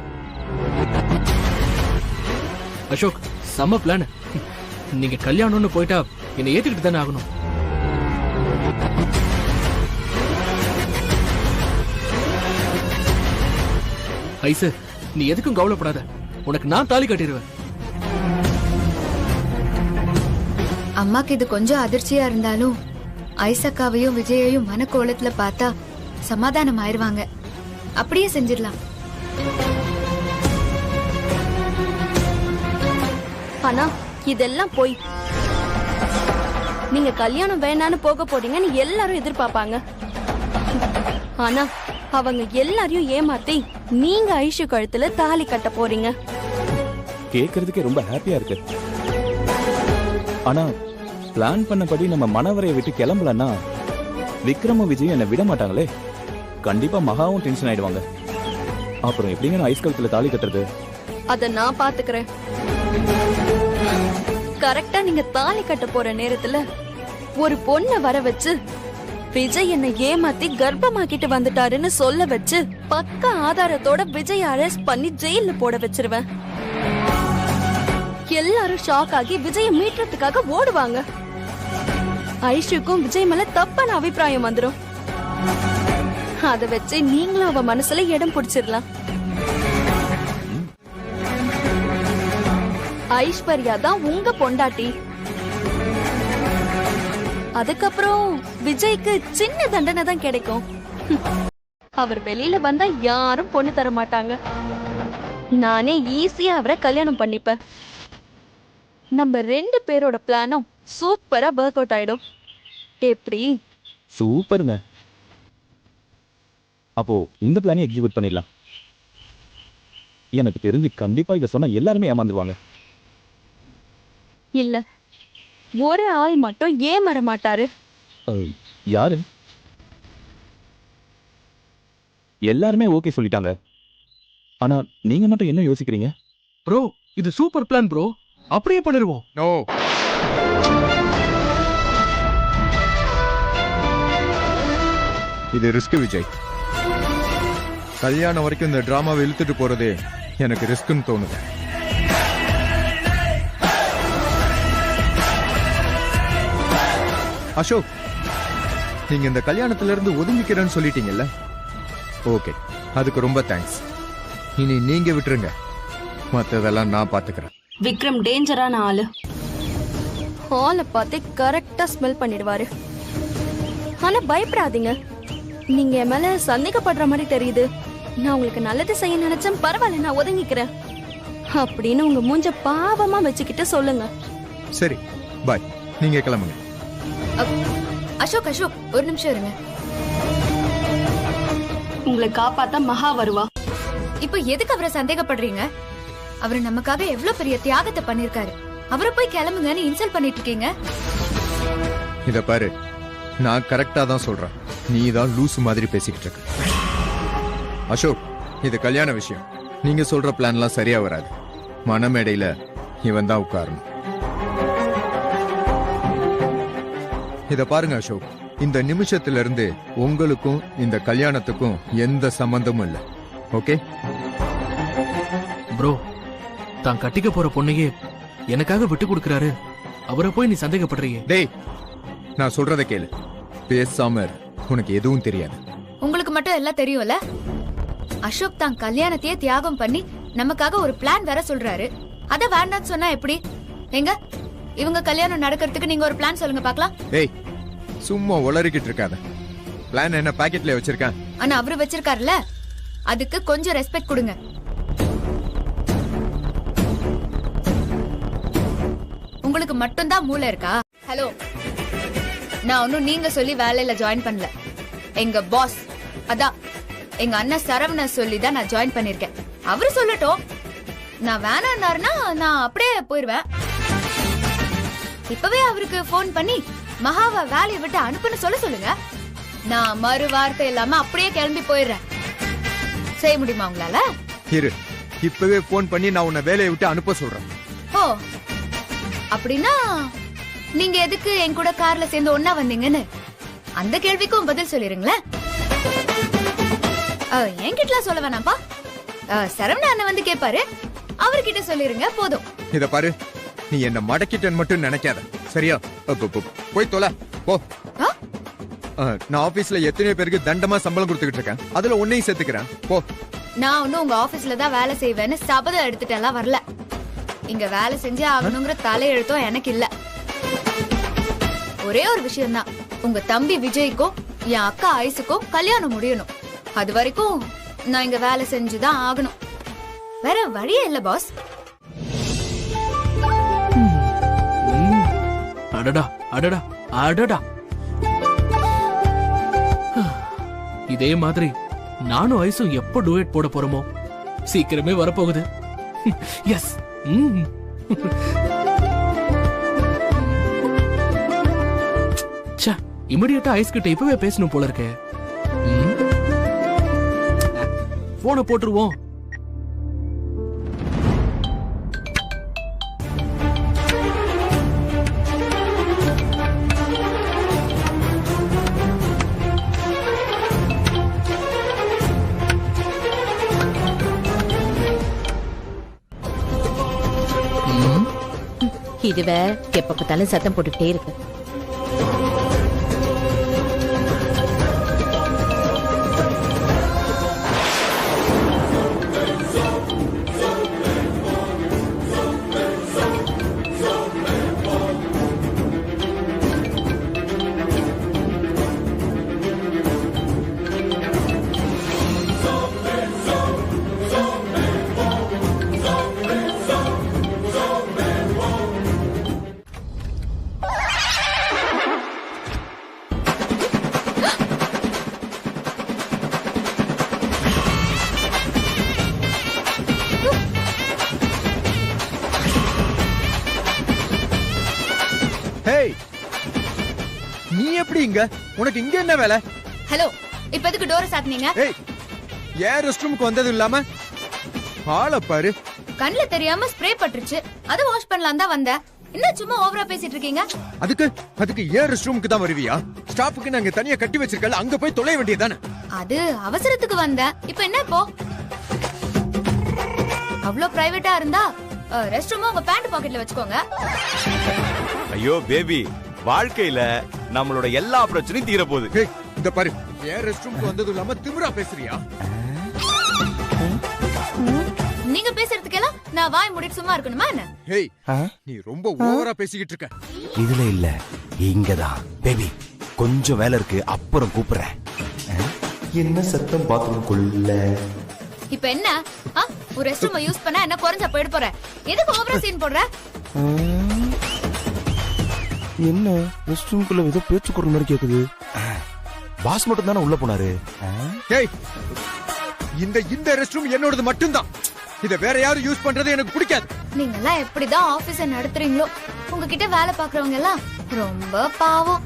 [SPEAKER 10] அசோக், செம்ம பிளான். நீங்க கல்யாணம்னு போயிட்டா என்னை ஏத்துக்கிட்டு தானே ஆகணும். ஐசு, நீ எதுக்கும் கவலைப்படாத, உனக்கு நான் தாலி கட்டிடுவேன்.
[SPEAKER 3] அம்மாக்கு இது கொஞ்சம் அதிர்ச்சியா இருந்தாலும் ஐசக்காவையும் விஜயையும் மனக்கோலத்துல பார்த்தா சமாதானம் ஆயிருவாங்க. அப்படியே செஞ்சிடலாம்.
[SPEAKER 6] ஆனா இதெல்லாம் போய்
[SPEAKER 11] நீங்க கல்யாணம் வேணான்னு போக போறீங்கன்னு எல்லாரும் எதிர்பார்ப்பாங்க. ஆனா அவங்க எல்லாரையும் ஏமாத்தி நீங்க ஐஷு கழுத்துல தாலி கட்ட போறீங்க.
[SPEAKER 7] கேக்குறதுக்கே ரொம்ப ஹாப்பியா இருக்கு. ஆனா பிளான் பண்ணபடி நம்ம மனவரையை விட்டு கிளம்பலன்னா விக்ரமும் விஜயும் என்னை விட மாட்டாங்களே. கண்டிப்பா மகாவும் டென்ஷன் ஆயிடுவாங்க. அப்புறம் எப்படிங்க நான் ஐஸ் கழுத்துல தாலி கட்டுறது?
[SPEAKER 11] அத நான் பாத்துக்கிறேன். கரெக்டா நீங்க தாலி கட்ட போற நேரத்துல ஒரு பொண்ண வர வச்சு விஜய் என்ன ஏமாத்தி கர்ப்பமாக்கிட்டு வந்துட்டாருன்னு சொல்ல வச்சு பக்க ஆதாரத்தோட விஜய் அரெஸ்ட் பண்ணி ஜெயில போட வச்சிருவேன். எல்லாரும் ஷாக் ஆகி விஜய மீட்றதுக்காக ஓடுவாங்க. ஐஷுக்கும் விஜய் மேல தப்பான அபிப்பிராயம் வந்துடும். அத வச்சு நீங்களும் அவ மனசுல இடம் பிடிச்சிடலாம். ஐஸ்வர்யா தான் உங்க பொண்டாட்டி. அதுக்கப்புறம் விஜய்க்கு சின்ன தண்டனை தான் கிடைக்கும். அவர் வெளியில வந்தா யாரும் பொண்ணு தர மாட்டாங்க. நானே ஈஸியா அவரை கல்யாணம் பண்ணிப்பேன். நம்ம 2 பேரோட பிளானும் சூப்பரா ஒர்க் அவுட் ஆயிடும். எப்படி?
[SPEAKER 7] சூப்பருங்க. அப்போ இந்த பிளானை எக்ஸிக்யூட் பண்ணிடலாம். எனக்கு தெரிஞ்சு கண்டிப்பா இதை சொன்னா எல்லாருமே ஏமாந்துருவாங்க.
[SPEAKER 11] இல்ல, ஒரு ஆள் மட்டும் ஏமாற மாட்டாரு.
[SPEAKER 7] யாரு? எல்லாருமே ஓகே சொல்லிட்டாங்க. ஆனா நீங்க மட்டும் என்ன யோசிக்கிறீங்க?
[SPEAKER 10] ப்ரோ இது சூப்பர் பிளான் ப்ரோ. அப்படியே பண்ணிடுவோம்.
[SPEAKER 8] நோ, இது ரிஸ்க் விஜய். கல்யாணம் வரைக்கும் இந்த டிராமாவை இழுத்துட்டு போறதே எனக்கு ரிஸ்க்னு தோணுது. அசோக், நீங்க இந்த கல்யாணத்துல இருந்து ஒதுங்கிக்கிறேன்னு சொல்லிட்டீங்கல்ல? ஓகே, அதுக்கு ரொம்ப தேங்க்ஸ். இனி நீங்க விட்டுருங்க, மத்ததெல்லாம் நான் பாத்துக்கிறேன்.
[SPEAKER 11] விக்ரம் டேஞ்சரான ஆளு. ஹாலை பார்த்து கரெக்டா ஸ்மெல் பண்ணிடுவாரு. ஆனா பயப்படாதீங்க, நீங்க என் மேல சந்தேகப்படுற மாதிரி தெரியுது. நான் உங்களுக்கு நல்லது செய்ய நினைச்சேன், பரவாயில்ல நான் ஒதுங்கிக்கிறேன் அப்படின்னு உங்க மூஞ்ச பாவமா வச்சுக்கிட்டு சொல்லுங்க.
[SPEAKER 8] சரி, பாய், நீங்க கிளம்புங்க.
[SPEAKER 3] அசோக் அசோக் ஒரு நிமிஷம் இருங்க.
[SPEAKER 11] உங்களை காப்பாத்த மகா வருவா.
[SPEAKER 3] இப்போ எதுக்கு அவரை சந்தேகப்படுறீங்க? அவரு நமக்காக எவ்வளவு பெரிய தியாகத்தை பண்ணிருக்காரு. அவரை போய் கிளம்புங்கன்னு இன்சல்ட் பண்ணிட்டு இருக்கீங்க.
[SPEAKER 8] இத பாரு, நான் கரெக்டா தான் சொல்றேன், நீ தான் லூசு மாதிரி பேசிக்கிட்டு இருக்க. அசோக், இது கல்யாண விஷயம். நீங்க சொல்ற பிளான்லாம் சரியா வராது. மனமேடையில இவன் தான் உட்காரணும். இத பாருங்க அசோக், இந்த நிமிஷத்துல இருந்து உங்களுக்கும் இந்த கல்யாணத்துக்கும் எந்த சம்பந்தமும் இல்லை. ஓகே
[SPEAKER 10] ப்ரோ, தான் கட்டிக்க போற பொண்ணையே எனக்காக விட்டு கொடுக்கறாரு. அவரை போய் நீ சந்தேகப்படுறீங்க?
[SPEAKER 8] டேய், நான் சொல்றத கேளு, பேசாம இரு. உனக்கு எதுவும் தெரியாது.
[SPEAKER 3] உங்களுக்கு மட்டும் எல்லாம் தெரியும்ல. அசோக் தான் கல்யாணத்தையே தியாகம் பண்ணி நமக்காக ஒரு பிளான் வேற சொல்றாரு. அத வேண்டாம்னு சொன்னா எப்படி? எங்க இவங்க கல்யாணம் நடக்கிறதுக்கு நீங்க ஒரு பிளான் சொல்லுங்க பாக்கலாம்.
[SPEAKER 8] டேய், சும்மா உளறிக்கிட்டு இருக்காத. பிளான் என்ன பாக்கெட்ல வச்சிருக்கேன்?
[SPEAKER 3] ஆனா அவரு வச்சிருக்காருல, அதுக்கு கொஞ்சம் ரெஸ்பெக்ட் கொடுங்க. உங்களுக்கு மட்டும் தான் மூளை இருக்கா? ஹலோ, நான் ஒன்னும் நீங்க சொல்லி வேலையில ஜாயின் பண்ணல. எங்க பாஸ், அதான் எங்க அண்ணன் சரவண சொல்லி தான் நான் ஜாயின் பண்ணிருக்கேன். அவரு சொல்லட்டும். நான் வேணான்னாருன்னா நான் அப்படியே போயிருவேன். இப்பவே அவருக்கு போன் பண்ணி மகாவா வேலையை விட்டு அனுப்புன்னு சொல்லுங்க. நான் மறு வார்த்தை இல்லாம அப்படியே கிளம்பி போயிடுறேன். செய்ய முடியுமா உங்களால?
[SPEAKER 8] இரு, இப்பவே போன் பண்ணி நான் உன்னை வேலையை விட்டு அனுப்ப சொல்றேன்.
[SPEAKER 3] ஓ, அப்படின்னா நீங்க எதுக்கு என் கூட கார்ல சேர்ந்து ஒன்னா வந்தீங்கன்னு அந்த கேள்விக்கும் பதில் சொல்லிருங்களேன். என்கிட்ட சொல்ல வேணாம்ப்பா. சரவண அண்ணன் வந்து கேட்பாரு, அவர்கிட்ட சொல்லிருங்க போதும்.
[SPEAKER 8] இத பாரு, நீ என்ன மடக்கிட்டேன்னு மட்டும் நினைக்காத, சரியா? போய் தொலை போ. நான் ஆபீஸ்ல எத்தனை பேருக்கு தண்டமா சம்பளம் கொடுத்துக்கிட்டு இருக்கேன், அதுல உன்னையும் சேர்த்துக்கிறேன் போ.
[SPEAKER 3] நான் ஒன்னும் உங்க ஆபீஸ்ல தான் வேலை செய்வேன்னு சபதம் எடுத்துட்டு எல்லாம் வரல. இங்க வேலை செஞ்சு ஆகணுங்கிற தலையெழுத்தும் எனக்கு இல்ல. ஒரே ஒரு விஷயம் தான், உங்க தம்பி விஜய்க்கும் என் அக்கா ஐஸுக்கும் கல்யாணம் முடியணும். அது வரைக்கும் நான் இங்க வேலை செஞ்சுதான் ஆகணும். வேற வழியே இல்ல பாஸ்.
[SPEAKER 10] அடடா அடடா, அடடா, இதே மாதிரி நானும் ஐஸும் எப்போ டூயட் போட போறோமோ சீக்கிரமே வரப்போகுது. எஸ். இமிடியேட்டா ஐஸ் கிட்ட இப்பவே பேசணும் போல இருக்கே. போன போட்டுருவோம்.
[SPEAKER 5] இதுவ எப்ப பார்த்தாலும் சத்தம் போட்டுக்கிட்டே இருக்கு.
[SPEAKER 8] நீ எப்படி இங்க? உனக்கு இங்க என்ன வேலை?
[SPEAKER 3] ஹலோ, இப்ப எதுக்கு டோரை சாத்துனீங்க?
[SPEAKER 8] ஏய், ஏன் ரெஸ்ட் ரூமுக்கு வந்தது இல்லாம ஆளை பாரு.
[SPEAKER 3] கண்ணுல தெரியாம ஸ்ப்ரே பட்டுருச்சு, அது வாஷ் பண்ணலாம் தான் வந்தேன். என்ன சும்மா ஓவரா பேசிட்டு இருக்கீங்க?
[SPEAKER 8] அதுக்கு ஏன் ரெஸ்ட் ரூமுக்கு தான் வருவியா? ஸ்டாஃப்க்கு நாங்க தனியா கட்டி வச்சிருக்கல, அங்க போய் தொலை வேண்டியதானே?
[SPEAKER 3] அது அவசரத்துக்கு வந்தேன். இப்ப என்ன இப்போ? அவ்வளவு பிரைவேட்டா இருந்தா ரெஸ்ட் ரூம் உங்க பேண்ட் பாக்கெட்ல வச்சுக்கோங்க.
[SPEAKER 9] ஐயோ பேபி, வாழ்க்கையில நம்மளோட எல்லா பிரச்சனையும் தீர போகுது.
[SPEAKER 8] இந்த பாரு, ஏன் ரெஸ்ட் ரூமுக்கு வந்தது இல்லாம திமிரா பேசுறியா?
[SPEAKER 3] நீங்க பேசுறதுக்கெல்லாம் நான் வாய் மூடிட்டு சும்மா இருக்கணுமா என்ன?
[SPEAKER 8] ஹேய், நீ ரொம்ப ஓவரா பேசிக்கிட்டு இருக்க.
[SPEAKER 12] இதுல இல்ல, இங்கதான். பேபி, கொஞ்சம் வேலை இருக்கு, அப்புறம் கூப்பிடுறேன். என்ன சத்தம் பாத்ரூம்குள்ள?
[SPEAKER 3] இப்ப என்ன? ஒரு ரெஸ்ட் ரூம் யூஸ் பண்ணா என்ன குறைஞ்சா போயிட போற? எதுக்கு ஓவரா சீன் போடுற?
[SPEAKER 12] என்ன ரெஸ்ட் ரூம்குள்ள ஏதோ பேச்சு குரல் மாதிரி கேக்குது. பாஸ் மட்டும் தானே உள்ள போனாரு.
[SPEAKER 8] ஹேய், இந்த ரெஸ்ட் ரூம் என்னோடது மட்டும்தான். இத வேற யாரும் யூஸ் பண்றது எனக்கு பிடிக்காது.
[SPEAKER 3] நீங்க எல்லாம் எப்படிதான் ஆபீஸ நடத்துறீங்களோ? உங்ககிட்ட வேலை பாக்குறவங்க எல்லாம் ரொம்ப பாவம்.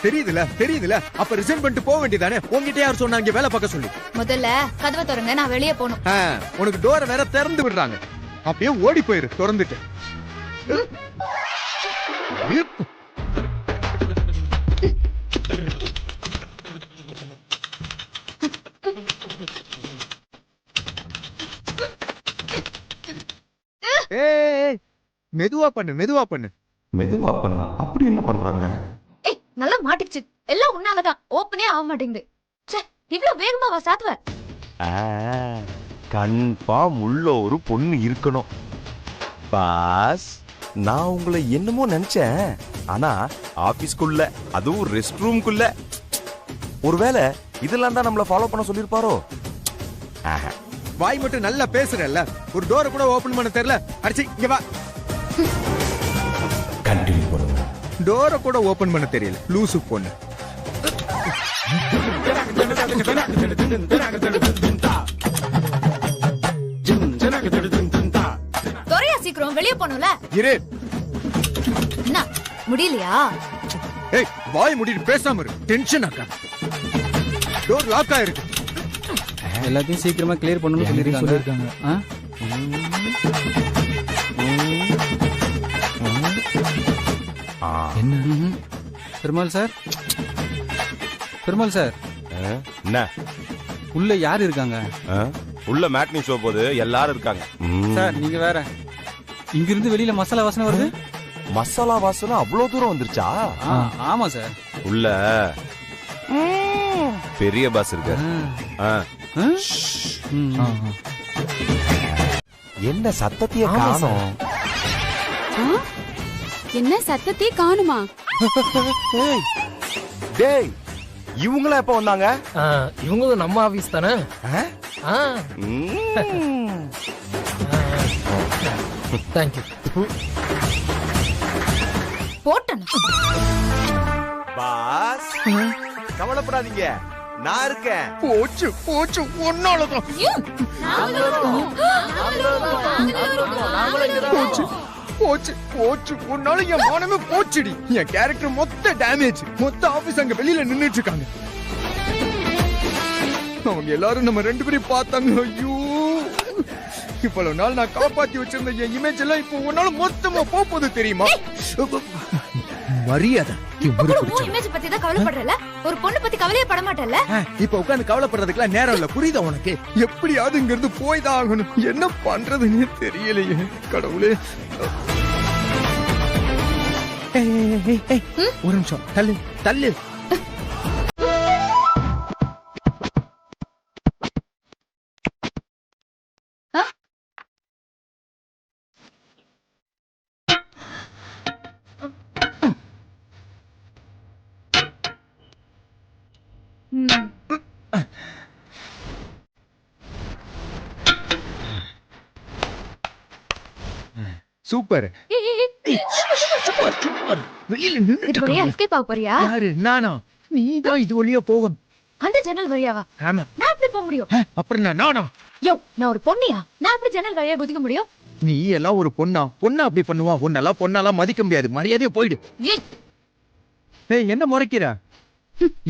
[SPEAKER 8] தெரியுதுல. அப்ப ரிசைன் பண்ணிட்டு போக வேண்டியதானே? உங்ககிட்ட யார் சொன்னாங்க வேலை பார்க்க சொல்லி?
[SPEAKER 3] முதல்ல கதவை திறங்க, நான் வெளியே போகணும்.
[SPEAKER 8] உனக்கு டோரை வேற திறந்து விடுறாங்க, அப்பயே ஓடி போயிரு திறந்துட்டு. மெதுவா பண்ணு.
[SPEAKER 12] அப்படி என்ன பண்றாங்க?
[SPEAKER 3] நல்லா மாட்டிச்சு. எல்லாம் உன்னாலதான். ஓப்பனே ஆக மாட்டேங்குது. இவ்வளவு வேகமா சாத்துவ?
[SPEAKER 12] கன்ஃபார்ம் உள்ள ஒரு பொண்ணு இருக்கணும். பாஸ், நான் உங்களை என்னமோ நினைச்சேன். ஆனா ஆபீஸ்க்குள்ள, அதுவும் ரெஸ்ட் ரூம்குள்ள. ஒருவேளை இதெல்லாம் தான் நம்மள ஃபாலோ பண்ண சொல்லிருப்பாரோ?
[SPEAKER 8] வாய் மட்டும் நல்லா பேசுறல்ல, ஒரு டோரை கூட ஓபன் பண்ண தெரியல. அடிச்சு இங்க வா.
[SPEAKER 12] கண்டினியூ பண்ணுங்க.
[SPEAKER 8] டோரை கூட ஓபன் பண்ண தெரியல, லூசு பொண்ணு.
[SPEAKER 3] தொரையா சீக்கிரம் வெளியே போகணும்ல.
[SPEAKER 8] இரு.
[SPEAKER 3] என்ன முடியலையா?
[SPEAKER 8] ஏய், வாய் மூடிட்டு பேசாம இரு. டென்ஷன் ஆக்க. டோர் லாக் ஆயிருக்கு.
[SPEAKER 13] எல்லாத்தையும் சீக்கிரமா கிளியர் பண்ணணும்னு சொல்லிருக்காங்க. என்ன பெருமாள் சார்?
[SPEAKER 9] என்ன
[SPEAKER 13] உள்ள யாரு இருக்காங்க?
[SPEAKER 9] உள்ள மேட்னி ஷோ போது எல்லாரும் இருக்காங்க.
[SPEAKER 13] சார் நீங்க வேற, இங்க இருந்து வெளியில மசாலா வாசனை வருது.
[SPEAKER 12] மசாலா வாசனை அவ்வளவு தூரம் வந்துருச்சா?
[SPEAKER 13] ஆமா சார்.
[SPEAKER 9] உள்ள பெரிய பாஸ் இருக்கு.
[SPEAKER 12] என்ன சத்தத்தையே காணோம்?
[SPEAKER 6] என்ன சத்தத்தையே காணுமா?
[SPEAKER 12] டேய், இவங்கள எப்ப வந்தாங்க?
[SPEAKER 10] இவங்களும் நம்ம ஆபீஸ் தானே. தேங்க்யூ.
[SPEAKER 3] போட்டேன்.
[SPEAKER 12] பாஸ் கவலைப்படாதீங்க, நான் இருக்கேன்.
[SPEAKER 8] போச்சு போச்சு ஒன்னாலதான் போச்சு போச்சு போச்சு உன்னால என் மானமே போச்சுடி. என் கேரக்டர் மொத்த டேமேஜ். மொத்த ஆபீஸ் அங்க வெளியில நின்னுட்டு இருக்காங்க. அவங்க எல்லாரும் நம்ம 2 பேரையும் பார்த்தாங்க. ஐயோ, இவ்வளவு நாள் நான் காப்பாத்தி வச்சிருந்த என் இமேஜ் எல்லாம் இப்போ உன்னால மொத்தமா போகுது தெரியுமா? மரியாதை.
[SPEAKER 3] இமேஜ் பத்தி தான் கவலைப்படுறல, ஒரு பொண்ணு பத்தி கவலையே பட மாட்டல.
[SPEAKER 8] இப்ப உட்கார்ந்து கவலைப்படுறதுக்குலாம் நேரம் இல்ல, புரியுதா உனக்கு? எப்படியாவது இங்க இருந்து போய் தான் ஆகணும். என்ன பண்றதுன்னு தெரியலையே கடவுளே. ஒரு நிமிஷம் தள்ளு தள்ளு. சூப்பர். வெளியில நின்னுட்டு
[SPEAKER 3] எஸ்கேப் ஆக போறியா?
[SPEAKER 8] யாரு? நானா? நீதான் இது வழியா போகணும்.
[SPEAKER 3] அந்த ஜன்னல் வழியாவா?
[SPEAKER 8] ஆமா.
[SPEAKER 3] நான் எப்படி போக முடியும்?
[SPEAKER 8] அப்புறம் நானா?
[SPEAKER 3] யோ, நான் ஒரு பொண்ணியா? நான் எப்படி ஜன்னல் வழியா குதிக்க முடியும்?
[SPEAKER 8] நீ எல்லாம் ஒரு பொண்ணா? பொண்ணா அப்படி பண்ணுவா? உன்னெல்லாம் பொண்ணாலாம் மதிக்க முடியாது. மரியாதையா போயிடு. ஏய், என்ன முறைக்கிற?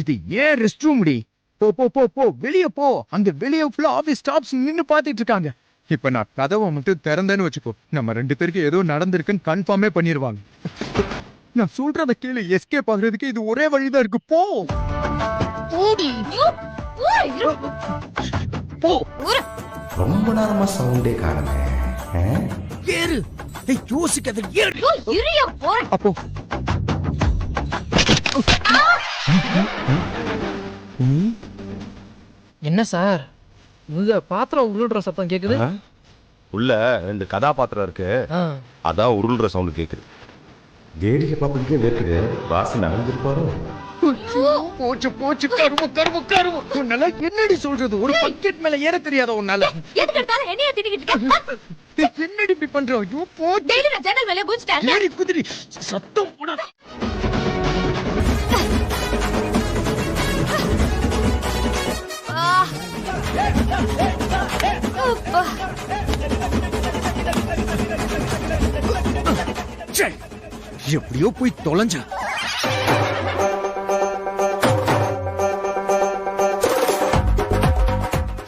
[SPEAKER 8] இது ஏன் ரெஸ்ட் ரூம் டி? போ போ போ போ, வெளிய போ. அங்க வெளிய ஃபுல்லா ஆபீஸ் ஸ்டாஃப்ஸ் நின்னு பாத்துட்டு இருக்காங்க. இப்ப நான் கதவை மட்டும் திறந்தேன்னு வச்சுக்கோ, நம்ம 2 பேருக்கு ஏதோ நடந்திருக்குன்னு கன்ஃபார்மே பண்ணிடுவாங்க. நான் சொல்றத கேளு, எஸ்கேப் ஆகுறதுக்கு இது ஒரே வழிதான் இருக்கு. போ போ.
[SPEAKER 12] ரொம்ப நேரமா சவுண்டே காணுமே.
[SPEAKER 8] ஏறு. ஏய், யோசிக்காத, ஏறு.
[SPEAKER 3] இரியா போறேன்.
[SPEAKER 8] அப்போ
[SPEAKER 10] என்ன சார், உங்க பாத்திரம் உருள்ற சத்தம் கேக்குது?
[SPEAKER 9] உள்ள 2 கதாபாத்திரம் இருக்கு, அதான் உருள்ற சவுண்ட் கேக்குது. வேடிக்கை பாப்பதுக்கே வேர்க்குது. பாஸ் நகர்ந்துருப்பாரோ?
[SPEAKER 8] போச்சு போச்சு, கரும கரும கரும. உன்னால என்னடி சொல்றது? ஒரு பக்கெட் மேல ஏற தெரியாத உன்னால?
[SPEAKER 3] எதுக்கு எடுத்தாலும் என்னைய திட்டிக்கிட்டு இருக்க?
[SPEAKER 8] என்னடி இப்படி பண்ற? ஐயோ போ.
[SPEAKER 3] டெய்லி நான் ஜன்னல் வழியா குதிச்சிட்டேன்.
[SPEAKER 8] ஏறி குதிரி. சத்தம் போடாத. எப்படியோ போய் தொலைஞ்ச.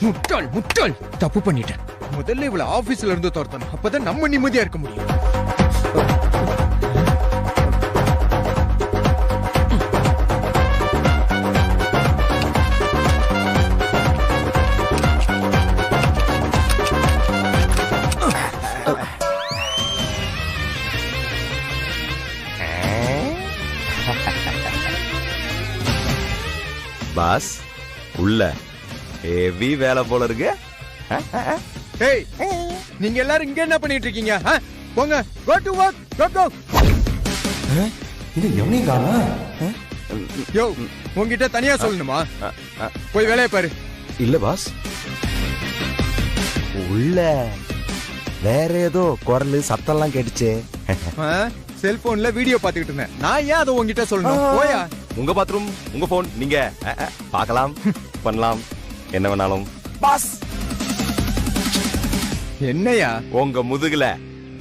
[SPEAKER 8] முட்டாள் முட்டாள், தப்பு பண்ணிட்டேன். முதல்ல இவள ஆபீஸ்ல இருந்து துரத்தணும், அப்பதான் நம்ம நிம்மதியா இருக்க முடியும்.
[SPEAKER 12] பாஸ் உள்ள ஹெவி வேலை போல இருக்கு.
[SPEAKER 8] ஏய், நீங்க எல்லாரும் இங்க என்ன பண்ணிட்டு இருக்கீங்க? போங்க, go to work, go go.
[SPEAKER 12] இது எவனே காணா?
[SPEAKER 8] யோ, உன்கிட்ட தனியா சொல்லணுமா? போய் வேலைய பாரு.
[SPEAKER 12] இல்ல பாஸ், உள்ள வேற ஏதோ குரல் சத்தம்லாம் கேட்டுச்சே.
[SPEAKER 8] செல்போன்ல வீடியோ பாத்துக்கிட்டு இருந்தேன். நான் ஏன் அதை உங்ககிட்ட சொல்லணும்? போயா.
[SPEAKER 12] உங்க பாத்ரூம், உங்க போன், நீங்க பார்க்கலாம், பண்ணலாம், என்ன வேணாலும். பாஸ்
[SPEAKER 8] என்னையா?
[SPEAKER 12] உங்க முதுகுல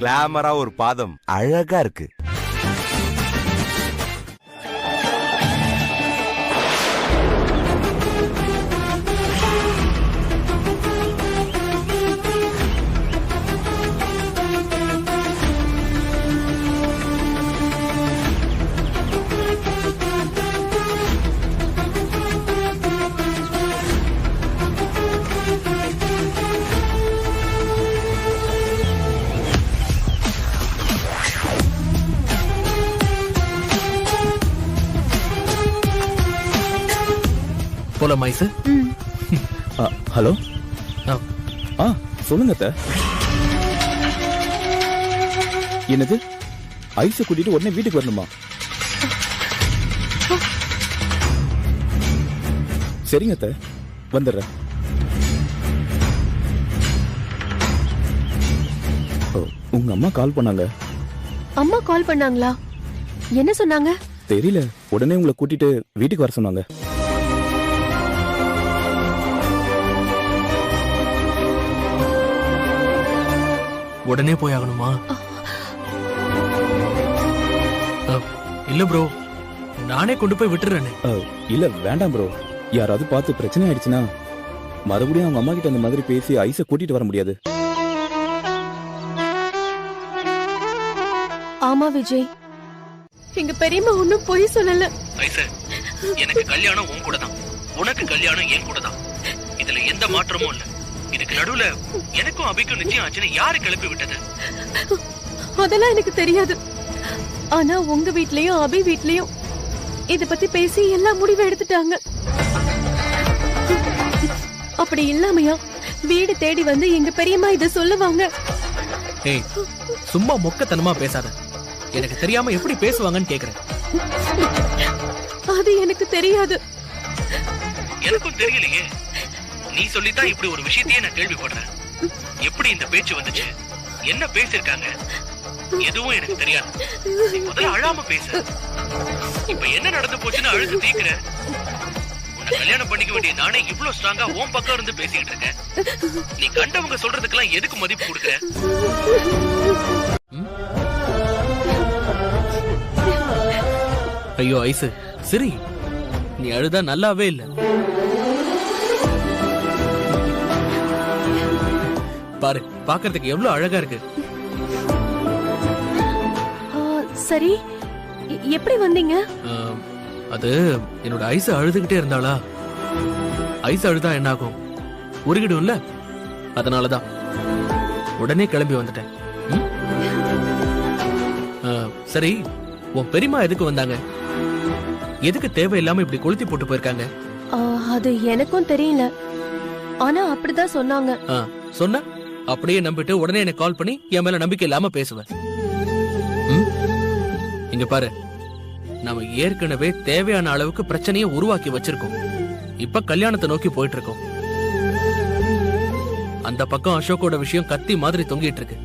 [SPEAKER 12] கிளாமரா ஒரு பாதம் அழகா இருக்கு.
[SPEAKER 10] போல மைசு.
[SPEAKER 7] ஹலோ. சொல்லுங்க அத்தை. என்னது, ஐஸ கூட்டிட்டு உடனே வீட்டுக்கு வரணுமா? சரிங்க அத்தை, வந்துடுறேன். உங்க அம்மா கால் பண்ணாங்க.
[SPEAKER 6] அம்மா கால் பண்ணாங்களா? என்ன சொன்னாங்க?
[SPEAKER 7] தெரியல, உடனே உங்களை கூட்டிட்டு வீட்டுக்கு வர சொன்னாங்க.
[SPEAKER 10] உடனே போய் ஆகணுமா? இல்ல ப்ரோ, நானே கொண்டு போய் விட்டுறேன்.
[SPEAKER 7] இல்ல வேண்டாம் ப்ரோ, யாராவது பார்த்து பிரச்சனை ஆயிடுச்சுன்னா மறுபடியும் அவங்க அம்மா கிட்ட அந்த மாதிரி பேசி ஐஸை கூட்டிட்டு வர முடியாது.
[SPEAKER 6] ஆமா விஜய், எங்க பெரியம்மா ஒண்ணும் பொய் சொல்லல.
[SPEAKER 10] எனக்கு கல்யாணம் உன் கூட தான், உனக்கு கல்யாணம் என் கூட தான். இதுல எந்த மாற்றமும் இல்ல. இதுக்கு நடுவுல எனக்கும் அபிக்கும் நிச்சயம் ஆச்சுன்னு யாரு கிளப்பி விட்டது?
[SPEAKER 6] அதெல்லாம் எனக்கு தெரியாது. ஆனா உங்க வீட்லயும் அபி வீட்லயும் இத பத்தி பேசி எல்லா முடிவும் எடுத்துட்டாங்க. அப்படி இல்லாமையா வீடு தேடி வந்து எங்க பெரியம்மா இத சொல்லுவாங்க?
[SPEAKER 10] ஏய், சும்மா மொக்கத்தனமா பேசாத. எனக்கு தெரியாம எப்படி பேசுவாங்கன்னு கேக்குறேன்.
[SPEAKER 6] அது எனக்கு தெரியாது.
[SPEAKER 10] எனக்கும் தெரியலையே. நீ சொல்லித்தான் இப்படி ஒரு விஷயத்தையே நான் கேள்விப்படுறேன். எப்படி இந்த பேச்சு வந்துச்சு? என்ன பேசிருக்காங்க? எதுவும் எனக்கு தெரியாது. நீ முதல்ல அழாம பேசு. இப்ப என்ன நடந்து போச்சுன்னு அழுது தீக்குற. உன்னை கல்யாணம் பண்ணிக்க வேண்டிய நானே இவ்வளவு ஸ்ட்ராங்கா உன் பக்கம் இருந்து பேசிக்கிட்டு இருக்கேன். நீ கண்டவங்க சொல்றதுக்கெல்லாம் எதுக்கு மதிப்பு கொடுக்குற? ஐயோ ஐசு, சரி, நீ அழுதா நல்லாவே இல்ல. பாரு, பாக்குறதுக்கு எவ்வளவு அழகா இருக்கு.
[SPEAKER 6] சரி, எப்படி வந்தீங்க?
[SPEAKER 10] அது என்னோட ஐஸ் அழுதுகிட்டே இருந்தாளா. ஐஸ் அழுதா என்ன ஆகும்? உருகிடும்ல, அதனாலதான் உடனே கிளம்பி வந்துட்டேன். சரி, உன் பெரியம்மா எதுக்கு வந்தாங்க? எதுக்கு தேவையில்லாம இப்படி கொளுத்தி போட்டு போயிருக்காங்க?
[SPEAKER 6] அது எனக்கும் தெரியல, ஆனா அப்படிதான் சொன்னாங்க.
[SPEAKER 10] சொன்ன அப்படியே நம்பிட்டு உடனே எனக்கு கால் பண்ணி என் மேல நம்பிக்கை இல்லாம பேசுவேன். இங்க பாரு, நாம ஏற்கனவே தேவையான அளவுக்கு பிரச்சனையை உருவாக்கி வச்சிருக்கோம். இப்ப கல்யாணத்தை நோக்கி போயிட்டு இருக்கோம். அந்த பக்கம் அசோக்கோட விஷயம் கத்தி மாதிரி தொங்கிட்டு இருக்கு.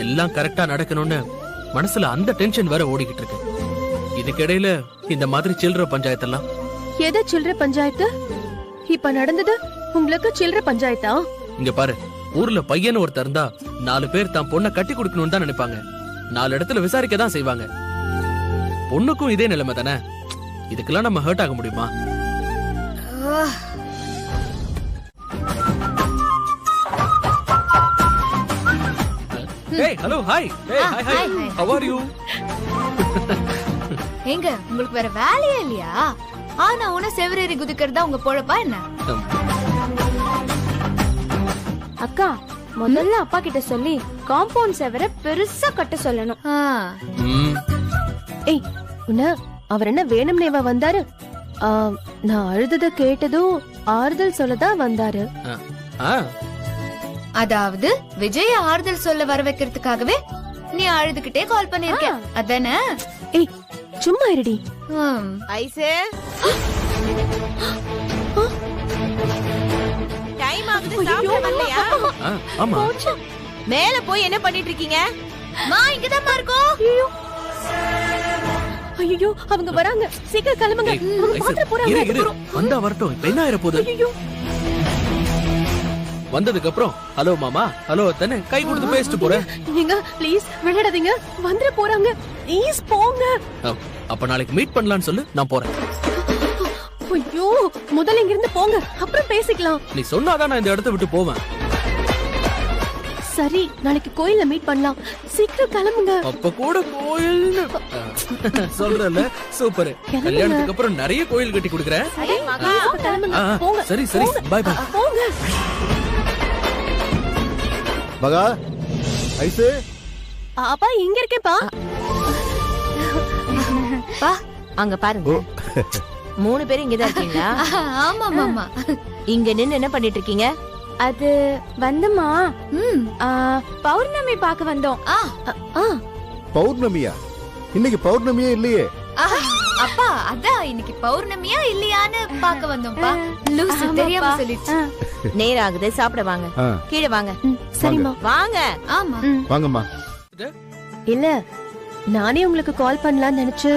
[SPEAKER 10] எல்லாம் கரெக்டா நடக்கணும்னு மனசுல அந்த டென்ஷன் வேற ஓடிக்கிட்டு இருக்கு. இதுக்கிடையில இந்த மாதிரி சில்லற பஞ்சாயத்தெல்லாம்.
[SPEAKER 6] எது சில்லற பஞ்சாயத்து? இப்ப நடந்தது உங்களுக்கு சில்லற பஞ்சாயத்தா?
[SPEAKER 10] இங்க பாரு, ஊர்ல பையன் ஒருத்தர் இருந்தா 4 பேர் தான் பொண்ணை கட்டி கொடுக்கணும்னு தான் நினைப்பாங்க. 4 இடத்துல விசாரிக்க தான் செய்வாங்க. பொண்ணுக்கும் இதே நிலைமை தானே. இதுக்கெல்லாம் நம்ம ஹர்ட் ஆக முடியுமா? Hey, hello, hi. Hey, hi. How are you?
[SPEAKER 3] எங்க உங்களுக்கு வேற வேலையே இல்லையா? ஆனா உன செவரேறி குதிக்கிறதா உங்க பொழப்பா என்ன?
[SPEAKER 11] அக்கா, முதல்ல அப்பா கிட்ட சொல்லி காம்பவுண்ட் செவரை பெருசா கட்ட சொல்லணும்.
[SPEAKER 6] ஏய், அவர் என்ன வேணும்னேவா வந்தாரு? நான் அழுதத கேட்டதும் ஆறுதல் சொல்லதான் வந்தாரு.
[SPEAKER 3] அதாவது விஜய் ஆறுதல் சொல்ல வர வைக்கிறதுக்காகவே நீ அழுதுகிட்டே கால் பண்ணிருக்க, அதானே?
[SPEAKER 6] ஏய், சும்மா இருடி.
[SPEAKER 14] ஐசே, டைம் ஆகுது, சாப்பிட வரலையா?
[SPEAKER 10] ஆமா.
[SPEAKER 14] மேல போய் என்ன பண்ணிட்டு இருக்கீங்க?
[SPEAKER 3] மா, இங்கதான் இருக்கோம்.
[SPEAKER 6] ஐயோ, அவங்க வராங்க, சீக்கிரம் கிளம்புங்க. அவங்க பாத்து போறாங்க.
[SPEAKER 10] வந்தா வரட்டும், இப்ப என்ன ஆயிர போகுது? வந்ததுக்கு அப்புறம் ஹலோ மாமா, ஹலோ அத்தனை கை கொடுத்து பேசிட்டு போறேன்.
[SPEAKER 6] நீங்க ப்ளீஸ் விளையாடாதீங்க, வந்துட போறாங்க. ப்ளீஸ் போங்க.
[SPEAKER 10] அப்ப நாளைக்கு மீட் பண்ணலாம்னு சொல்லு, நான் போறேன்.
[SPEAKER 6] ஐயோ, முதல்ல இங்க இருந்து போங்க, அப்புறம் பேசிக்கலாம்.
[SPEAKER 10] நீ சொன்னாதான் நான் இந்த இடத்தை விட்டு போவேன்.
[SPEAKER 6] சரி, நாளைக்கு கோயில்ல மீட் பண்ணலாம். சீக்கிரம் கிளம்புங்க.
[SPEAKER 10] அப்ப கூட கோயில் சொல்றல, சூப்பர். கல்யாணத்துக்கு அப்புறம் நிறைய கோயில் கட்டி கொடுக்கறேன். சரி சரி, பை பை.
[SPEAKER 6] போங்க.
[SPEAKER 2] மகா, ஐசு.
[SPEAKER 6] அப்பா இங்க இருக்கேன்ப்பா.
[SPEAKER 14] பா, அங்க பாருங்க. 3 பேரும் இங்கதான் இருக்கீங்களா?
[SPEAKER 3] ஆமா மாமா.
[SPEAKER 14] இங்க நின்னு என்ன பண்ணிட்டு இருக்கீங்க?
[SPEAKER 11] அது வந்துமா, பௌர்ணமி பார்க்க வந்தோம்.
[SPEAKER 2] பௌர்ணமியா? இன்னைக்கு பௌர்ணமியே இல்லையே.
[SPEAKER 3] அப்பா, அதான் இன்னைக்கு பௌர்ணமியா இல்லையான்னு பார்க்க வந்தோம்ப்பா. லூசு தெரியாம சொல்லிச்சு.
[SPEAKER 14] நேரம் ஆகுது, சாப்பிட வாங்க. கீழே வாங்க.
[SPEAKER 6] சரிம்மா,
[SPEAKER 14] வாங்க.
[SPEAKER 3] ஆமா,
[SPEAKER 2] வாங்கம்மா.
[SPEAKER 6] இல்ல நானே உங்களுக்கு கால் பண்ணலாம்னு நினைச்சு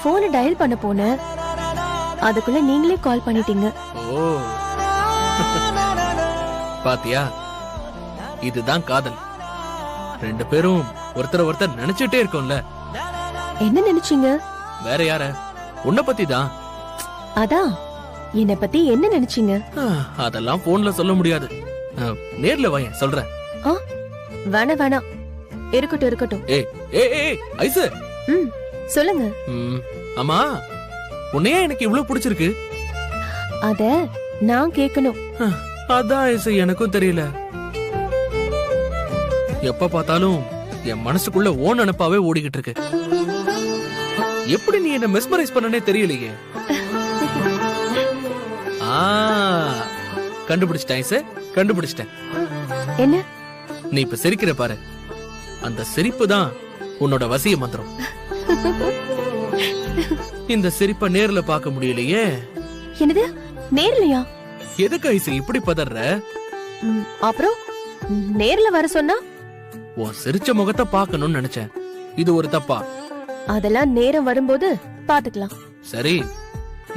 [SPEAKER 6] போனை டயல் பண்ண போனேன். அதுக்குள்ள நீங்களே கால் பண்ணிட்டீங்க.
[SPEAKER 10] ஓ பாத்தியா, இதுதான் காதல். ரெண்டு பேரும் ஒருத்தர் நினைச்சிட்டே இருக்கோம்ல.
[SPEAKER 6] என்ன நினைச்சீங்க?
[SPEAKER 10] வேற யார? உன்னை பத்தி தான்.
[SPEAKER 6] அதான் என்ன பத்தி என்ன நினைச்சீங்க?
[SPEAKER 10] அதெல்லாம் போன்ல சொல்ல முடியாது. நேர்ல வாயேன் சொல்றேன்.
[SPEAKER 6] வேணாம் வேணாம், இருக்கட்டும் இருக்கட்டும்.
[SPEAKER 10] ஏய் ஏய் ஏய் ஐசு.
[SPEAKER 6] சொல்லுங்க.
[SPEAKER 10] அம்மா, உன்னையே எனக்கு இவ்வளவு பிடிச்சிருக்கு.
[SPEAKER 6] அத நான் கேட்கணும்.
[SPEAKER 10] அதான் ஐசு, எனக்கும் தெரியல. எப்ப பார்த்தாலும் என் மனசுக்குள்ள ஓன் நினைப்பாவே ஓடிக்கிட்டு இருக்கு. எப்படி நீ என்ன மெஸ்மரைஸ் பண்ணனே தெரியலையே. கண்டுபிடிச்சிட்டேன் ஐசு, கண்டுபிடிச்சிட்டேன்.
[SPEAKER 6] என்ன?
[SPEAKER 10] நீ இப்ப சிரிக்கிற பாரு, அந்த சிரிப்பு தான் உன்னோட வசிய மந்திரம். இந்த சிரிப்ப நேர்ல பார்க்க முடியலையே.
[SPEAKER 6] என்னது நேர்லயா?
[SPEAKER 10] எதுக்கு ஐசு இப்படி பதற?
[SPEAKER 6] அப்புறம் நேர்ல வர சொன்னா?
[SPEAKER 10] உன் சிரிச்ச முகத்தை பார்க்கணும்னு நினைச்சேன். இது ஒரு தப்பா?
[SPEAKER 6] அதெல்லாம் நேரம் வரும்போது பாத்துக்கலாம்.
[SPEAKER 10] சரி,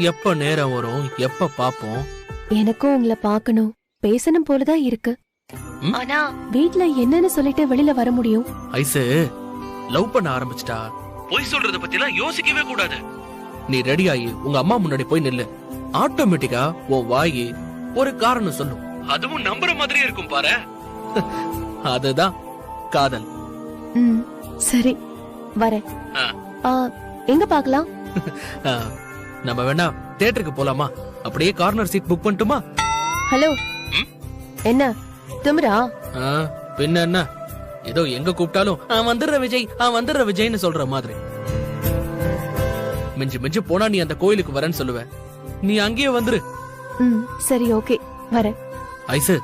[SPEAKER 10] எப்ப நேரம் வரும், எப்ப பாப்போம்?
[SPEAKER 6] எனக்கும் உங்களை பார்க்கணும், பேசணும் போலதான் இருக்கு. ஆனா வீட்ல என்னன்னு சொல்லிட்டு வெளியில வர முடியும்?
[SPEAKER 10] ஐசு, லவ் பண்ண ஆரம்பிச்சிட்டா பொய் சொல்றத பத்தி எல்லாம் யோசிக்கவே கூடாது. நீ ரெடி ஆகி உங்க அம்மா முன்னாடி போய் நில்லு. ஆட்டோமேட்டிக்கா உன் வாயி ஒரு காரணம் சொல்லும். அதுவும் நம்புற மாதிரியே இருக்கும் பாரு. அதுதான் காதல்.
[SPEAKER 6] சரி, வரேன். எங்க பாக்கலாம்?
[SPEAKER 10] நம்ம வேணா தியேட்டருக்கு போலாமா? அப்படியே கார்னர் சீட் புக் பண்ணட்டுமா?
[SPEAKER 6] ஹலோ, என்ன திமிரா?
[SPEAKER 10] பின்ன என்ன, ஏதோ எங்க கூப்பிட்டாலும் வந்துடுற விஜய், வந்துடுற விஜய்னு சொல்ற மாதிரி. மிஞ்சி மிஞ்சி போனா நீ அந்த கோயிலுக்கு வரேன்னு சொல்லுவ. நீ அங்கேயே வந்துரு.
[SPEAKER 6] சரி, ஓகே, வரேன்.
[SPEAKER 10] ஐசு,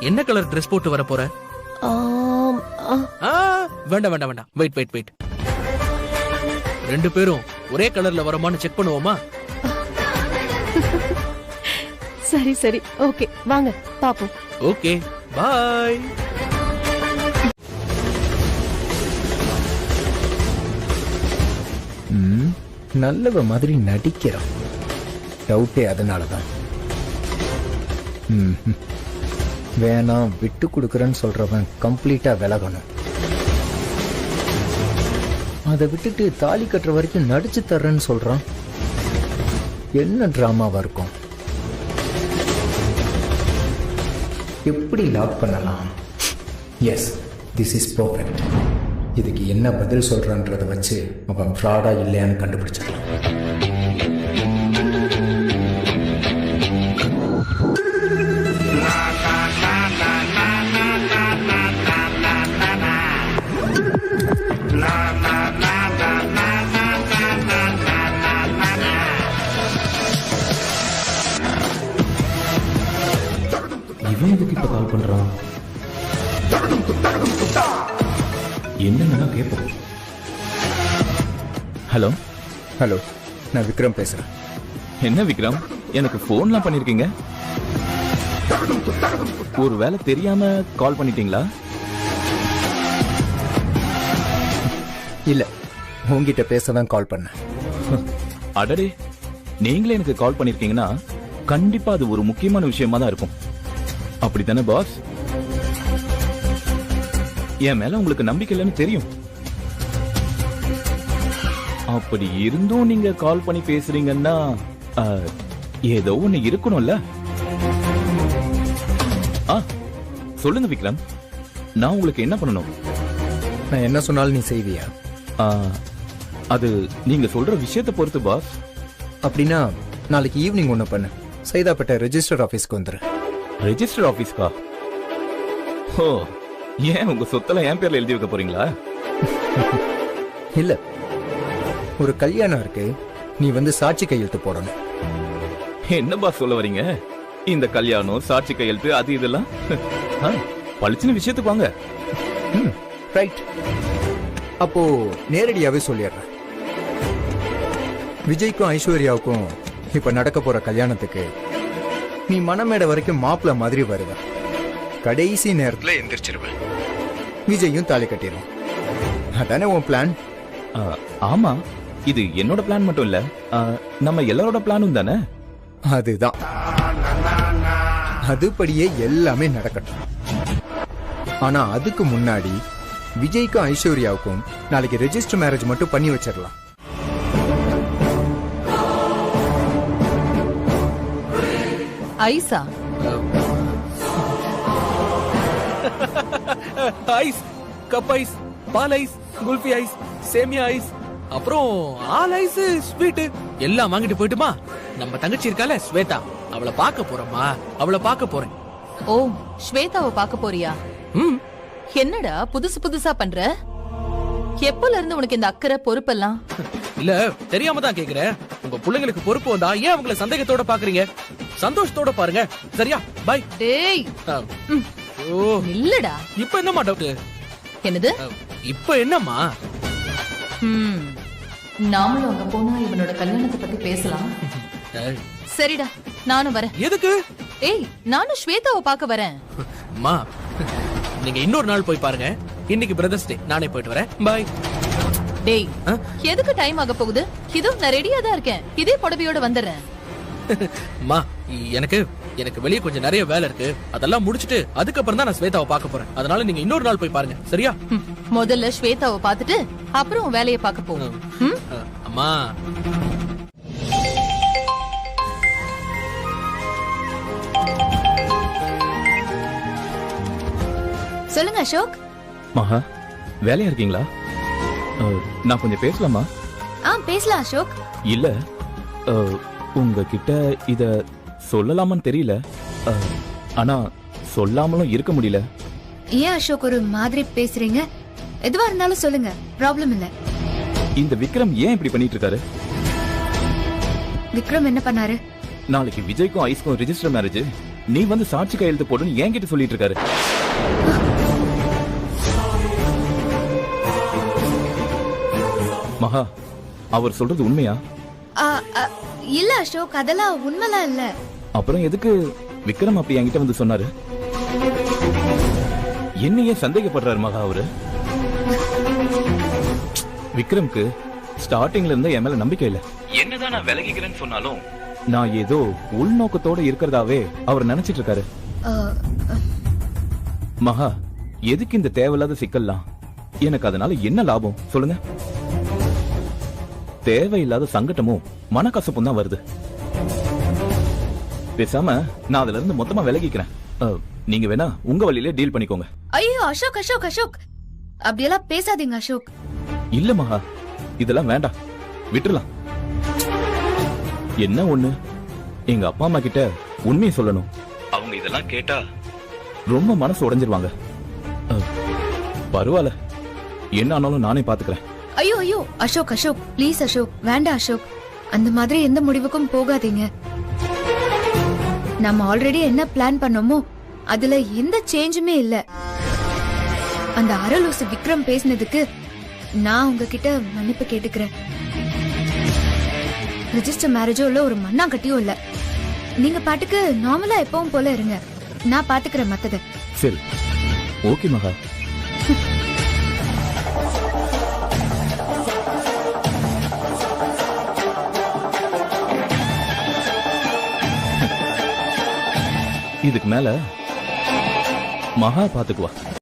[SPEAKER 10] என்ன கலர் ட்ரெஸ் போட்டு வர போற? வேண்டாம் வேண்டாம் வேண்டாம், வெயிட் வெயிட் வெயிட். ரெண்டு பேரும் ஒரே கலர்ல வரமான்னு செக் பண்ணுவோமா?
[SPEAKER 6] சரி சரி, ஓகே, வாங்க பாப்போம்.
[SPEAKER 10] ஓகே, பாய்.
[SPEAKER 15] நல்லவ மாதிரி நடிக்கிறான். டவுட்டே அதனாலதான். வேணாம், விட்டு கொடுக்கறேன்னு சொல்றவன் கம்ப்ளீட்டா விலகணும். அதை விட்டுட்டு தாலி கட்டுற வரைக்கும் நடிச்சு தர்றேன்னு சொல்றான். என்ன டிராமாவா இருக்கும்? எப்படி லாக் பண்ணலாம்? Yes, this is perfect. இதுக்கு என்ன பதில் சொல்றான்றதை வச்சு அவன் ஃப்ராடா இல்லையான்னு கண்டுபிடிச்சிடலாம். இவன் எதுக்கு இப்ப கால் பண்றான்? என்னன்னா கேட்போம்.
[SPEAKER 7] ஹலோ
[SPEAKER 15] ஹலோ, நான் விக்ரம் பேசுறேன்.
[SPEAKER 7] என்ன விக்ரம், எனக்கு போன்லாம் பண்ணிருக்கீங்க? ஒரு வேலை தெரியாம கால் பண்ணிட்டீங்களா?
[SPEAKER 15] இல்ல, உங்ககிட்ட பேசதான் கால் பண்ணேன்.
[SPEAKER 7] அடடே, நீங்களே எனக்கு கால் பண்ணிருக்கீங்கன்னா கண்டிப்பா அது ஒரு முக்கியமான விஷயமா தான் இருக்கும். அப்படித்தானே பாஸ்? என் மேல உங்களுக்கு நம்பிக்கை இல்லைன்னு தெரியும். அப்படி இருந்தும் நீங்க கால் பண்ணி பேசுறீங்கன்னா ஏதோ ஒண்ணு இருக்கணும்ல. சொல்லுங்க விக்ரம், நான் உங்களுக்கு என்ன பண்ணணும்?
[SPEAKER 15] நான் என்ன சொன்னாலும் நீ செய்வியா?
[SPEAKER 7] அது நீங்க சொல்ற விஷயத்தை பொறுத்து பாஸ்.
[SPEAKER 15] அப்படின்னா நாளைக்கு ஈவினிங் ஒண்ணு பண்ணு. சைதாப்பேட்டை ரெஜிஸ்டர் ஆபீஸ்க்கு வந்துரு.
[SPEAKER 7] ரெஜிஸ்டர் ஆபீஸ்க்கா? ஓ, ஏன் உங்க சொத்தெல்லாம் என் பேர்ல எழுதி வைக்க போறீங்களா?
[SPEAKER 15] இல்ல, ஒரு கல்யாணம் இருக்கு, நீ வந்து சாட்சி கையெழுத்து போடணும்.
[SPEAKER 7] என்ன பாஸ் சொல்ல வரீங்க? இந்த கல்யாணம், சாட்சி கையெழுத்து, அது இதெல்லாம் பளிச்சுன்னு விஷயத்துக்கு வாங்க.
[SPEAKER 15] ரைட், அப்போ நேரடியாவே சொல்லிடுறேன். விஜய்க்கும் ஐஸ்வர்யாவுக்கும் இப்ப நடக்க போற கல்யாணத்துக்கு நீ மணமேடை வரைக்கும் மாப்பிள்ள மாதிரி வருவ. கடைசி நேரத்துல எந்திரிச்சிருவேன். விஜயும் தாலி கட்டிடுவான். அதானே உன் பிளான்?
[SPEAKER 7] ஆமா, இது என்னோட பிளான் மட்டும் இல்ல, நம்ம எல்லாரோட பிளானும் தானே.
[SPEAKER 15] அதுதான், அதுபடியே எல்லாமே நடக்கட்டும். ஆனா அதுக்கு முன்னாடி விஜய்க்கும் ஐஸ்வர்யாவுக்கும் நாளைக்கு ரெஜிஸ்டர் மேரேஜ் மட்டும் பண்ணி வச்சிடலாம்.
[SPEAKER 1] ஐஸா?
[SPEAKER 10] ஐஸ், கப் ஐஸ், பால் ஐஸ், குல்ஃபி ஐஸ், சேமியா ஐஸ், அப்புறம் ஆல் ஐஸ், ஸ்வீட் எல்லாம் வாங்கிட்டு போயிட்டுமா. நம்ம தங்கச்சி இருக்கால ஸ்வேதா, அவளை பார்க்க போறோமா, அவளை பார்க்க போறேன்.
[SPEAKER 1] ஓ, ஸ்வேதாவை பார்க்க போறியா? என்னடா புதுசு புதுசா பண்ற? எப்பல இருந்து உனக்கு இந்த அக்கறை பொறுப்பெல்லாம்?
[SPEAKER 10] இல்ல, தெரியாம தான் கேக்குறேன். உங்க பிள்ளைங்களுக்கு பொறுப்பு வந்தா ஏன் அவங்கள சந்தேகத்தோட பாக்குறீங்க? சந்தோஷத்தோட பாருங்க. சரியா? பை.
[SPEAKER 1] டேய்,
[SPEAKER 10] ஓ
[SPEAKER 1] இல்லடா.
[SPEAKER 10] இப்ப என்னமா டவுட்?
[SPEAKER 1] என்னது?
[SPEAKER 10] இப்ப என்னமா?
[SPEAKER 1] நாமளும் அங்க போனா இவனோட கல்யாணத்தை பத்தி பேசலாம். சரிடா, நானும் வரேன்.
[SPEAKER 10] எதுக்கு?
[SPEAKER 1] ஏய், நானும் ஸ்வேதாவை பார்க்க வரேன்.
[SPEAKER 10] அம்மா, நீங்க இன்னொரு நாள் போய் பாருங்க. இன்னைக்கு பிரதர்ஸ் டே, நானே போயிட்டு வரேன். பை.
[SPEAKER 1] டேய், எதுக்கு டைம் ஆக போகுது? இதோ நான் ரெடியா தான் இருக்கேன். இதே புடவையோட வந்துடுறேன்.
[SPEAKER 10] அம்மா, எனக்கு வெளியே கொஞ்சம் நிறைய வேலை இருக்கு. அதெல்லாம் முடிச்சிட்டு அதுக்கப்புறம் தான் நான் ஸ்வேதாவை பார்க்க போறேன். அதனால நீங்க இன்னொரு நாள் போய் பாருங்க. சரியா?
[SPEAKER 1] முதல்ல ஸ்வேதாவை பார்த்துட்டு அப்புறம் வேலையை பார்க்க போவோம்.
[SPEAKER 10] அம்மா,
[SPEAKER 3] சொல்லுங்க அசோக்.
[SPEAKER 7] மகா, வேலையா இருக்கீங்களா? நான் கொஞ்சம் பேசலாமா?
[SPEAKER 3] பேசலாம் அசோக்.
[SPEAKER 7] இல்ல, உங்ககிட்ட இத சொல்லலாமான்னு தெரியல, ஆனா சொல்லாமலும் இருக்க முடியல.
[SPEAKER 3] ஏன் அசோக் ஒரு மாதிரி பேசுறீங்க? எதுவா இருந்தாலும் சொல்லுங்க, ப்ராப்ளம் இல்ல.
[SPEAKER 7] இந்த விக்ரம் ஏன் இப்படி பண்ணிட்டு இருக்காரு?
[SPEAKER 3] விக்ரம் என்ன பண்ணாரு?
[SPEAKER 7] நாளைக்கு விஜய்க்கும் ஐஸ்க்கும் ரெஜிஸ்டர் மேரேஜ், நீ வந்து சாட்சி கையெழுத்து போடுன்னு என்கிட்ட சொல்லிட்டு இருக்காரு. மகா, அவர் சொல்றது உண்மையா?
[SPEAKER 3] இல்ல அசோக், அதெல்லாம் உண்மைலாம் இல்ல.
[SPEAKER 7] அப்புறம் எதுக்கு விக்ரம் அப்படி என்கிட்ட வந்து சொன்னாரு? என்னையே சந்தேகப்படுறாரு மகா அவரு. விக்ரம்க்கு ஸ்டார்டிங்ல இருந்த என் மேல நம்பிக்கை இல்ல. என்னதான் நான் விலகிக்கிறேன்னு சொன்னாலும் நான் ஏதோ உள்நோக்கத்தோட இருக்கிறதாவே அவர் நினைச்சிட்டு இருக்காரு. மகா, எதுக்கு இந்த தேவையில்லாத சிக்கல்லாம்? எனக்கு அதனால என்ன லாபம் சொல்லுங்க? தேவையில்லாத சங்கட்டமும் மனக்கசப்பும் தான் வருது. பேசாம நான் அதுல இருந்து மொத்தமா விலகிக்கிறேன். நீங்க வேணா உங்க வழியிலே டீல் பண்ணிக்கோங்க.
[SPEAKER 3] ஐயோ அசோக், அசோக், அசோக், அப்படியெல்லாம் பேசாதீங்க அசோக்.
[SPEAKER 7] இல்ல மகா, இதெல்லாம் வேண்டாம், விட்டுறலாம். என்ன ஒண்ணு, எங்க அப்பா அம்மா கிட்ட உண்மையை சொல்லணும். அவங்க இதெல்லாம் கேட்டா ரொம்ப மனசு உடைஞ்சிருவாங்க. பரவாயில்ல, என்ன ஆனாலும் நானே பாத்துக்கிறேன்.
[SPEAKER 3] ஐயோ ஐயோ அசோக், அசோக், ப்ளீஸ் அசோக், வேண்டாம் அசோக். அந்த மாதிரி எந்த முடிவுக்கும் போகாதீங்க. நம்ம ஆல்ரெடி என்ன பிளான் பண்ணோமோ அதுல எந்த சேஞ்சுமே இல்ல. அந்த அரலூசு விக்ரம் பேசினதுக்கு நான் உங்ககிட்ட மன்னிப்பு கேட்டுக்கிறேன். ரெஜிஸ்டர் மேரேஜோ இல்ல, ஒரு மண்ணாங்கட்டியும் இல்ல. நீங்க பாட்டுக்கு நார்மலா எப்பவும் போல இருங்க, நான் பாத்துக்கிறேன் மத்தத.
[SPEAKER 7] சரி, ஓகே மகா. இதுக்கு மேல மகா பாத்துக்குவா.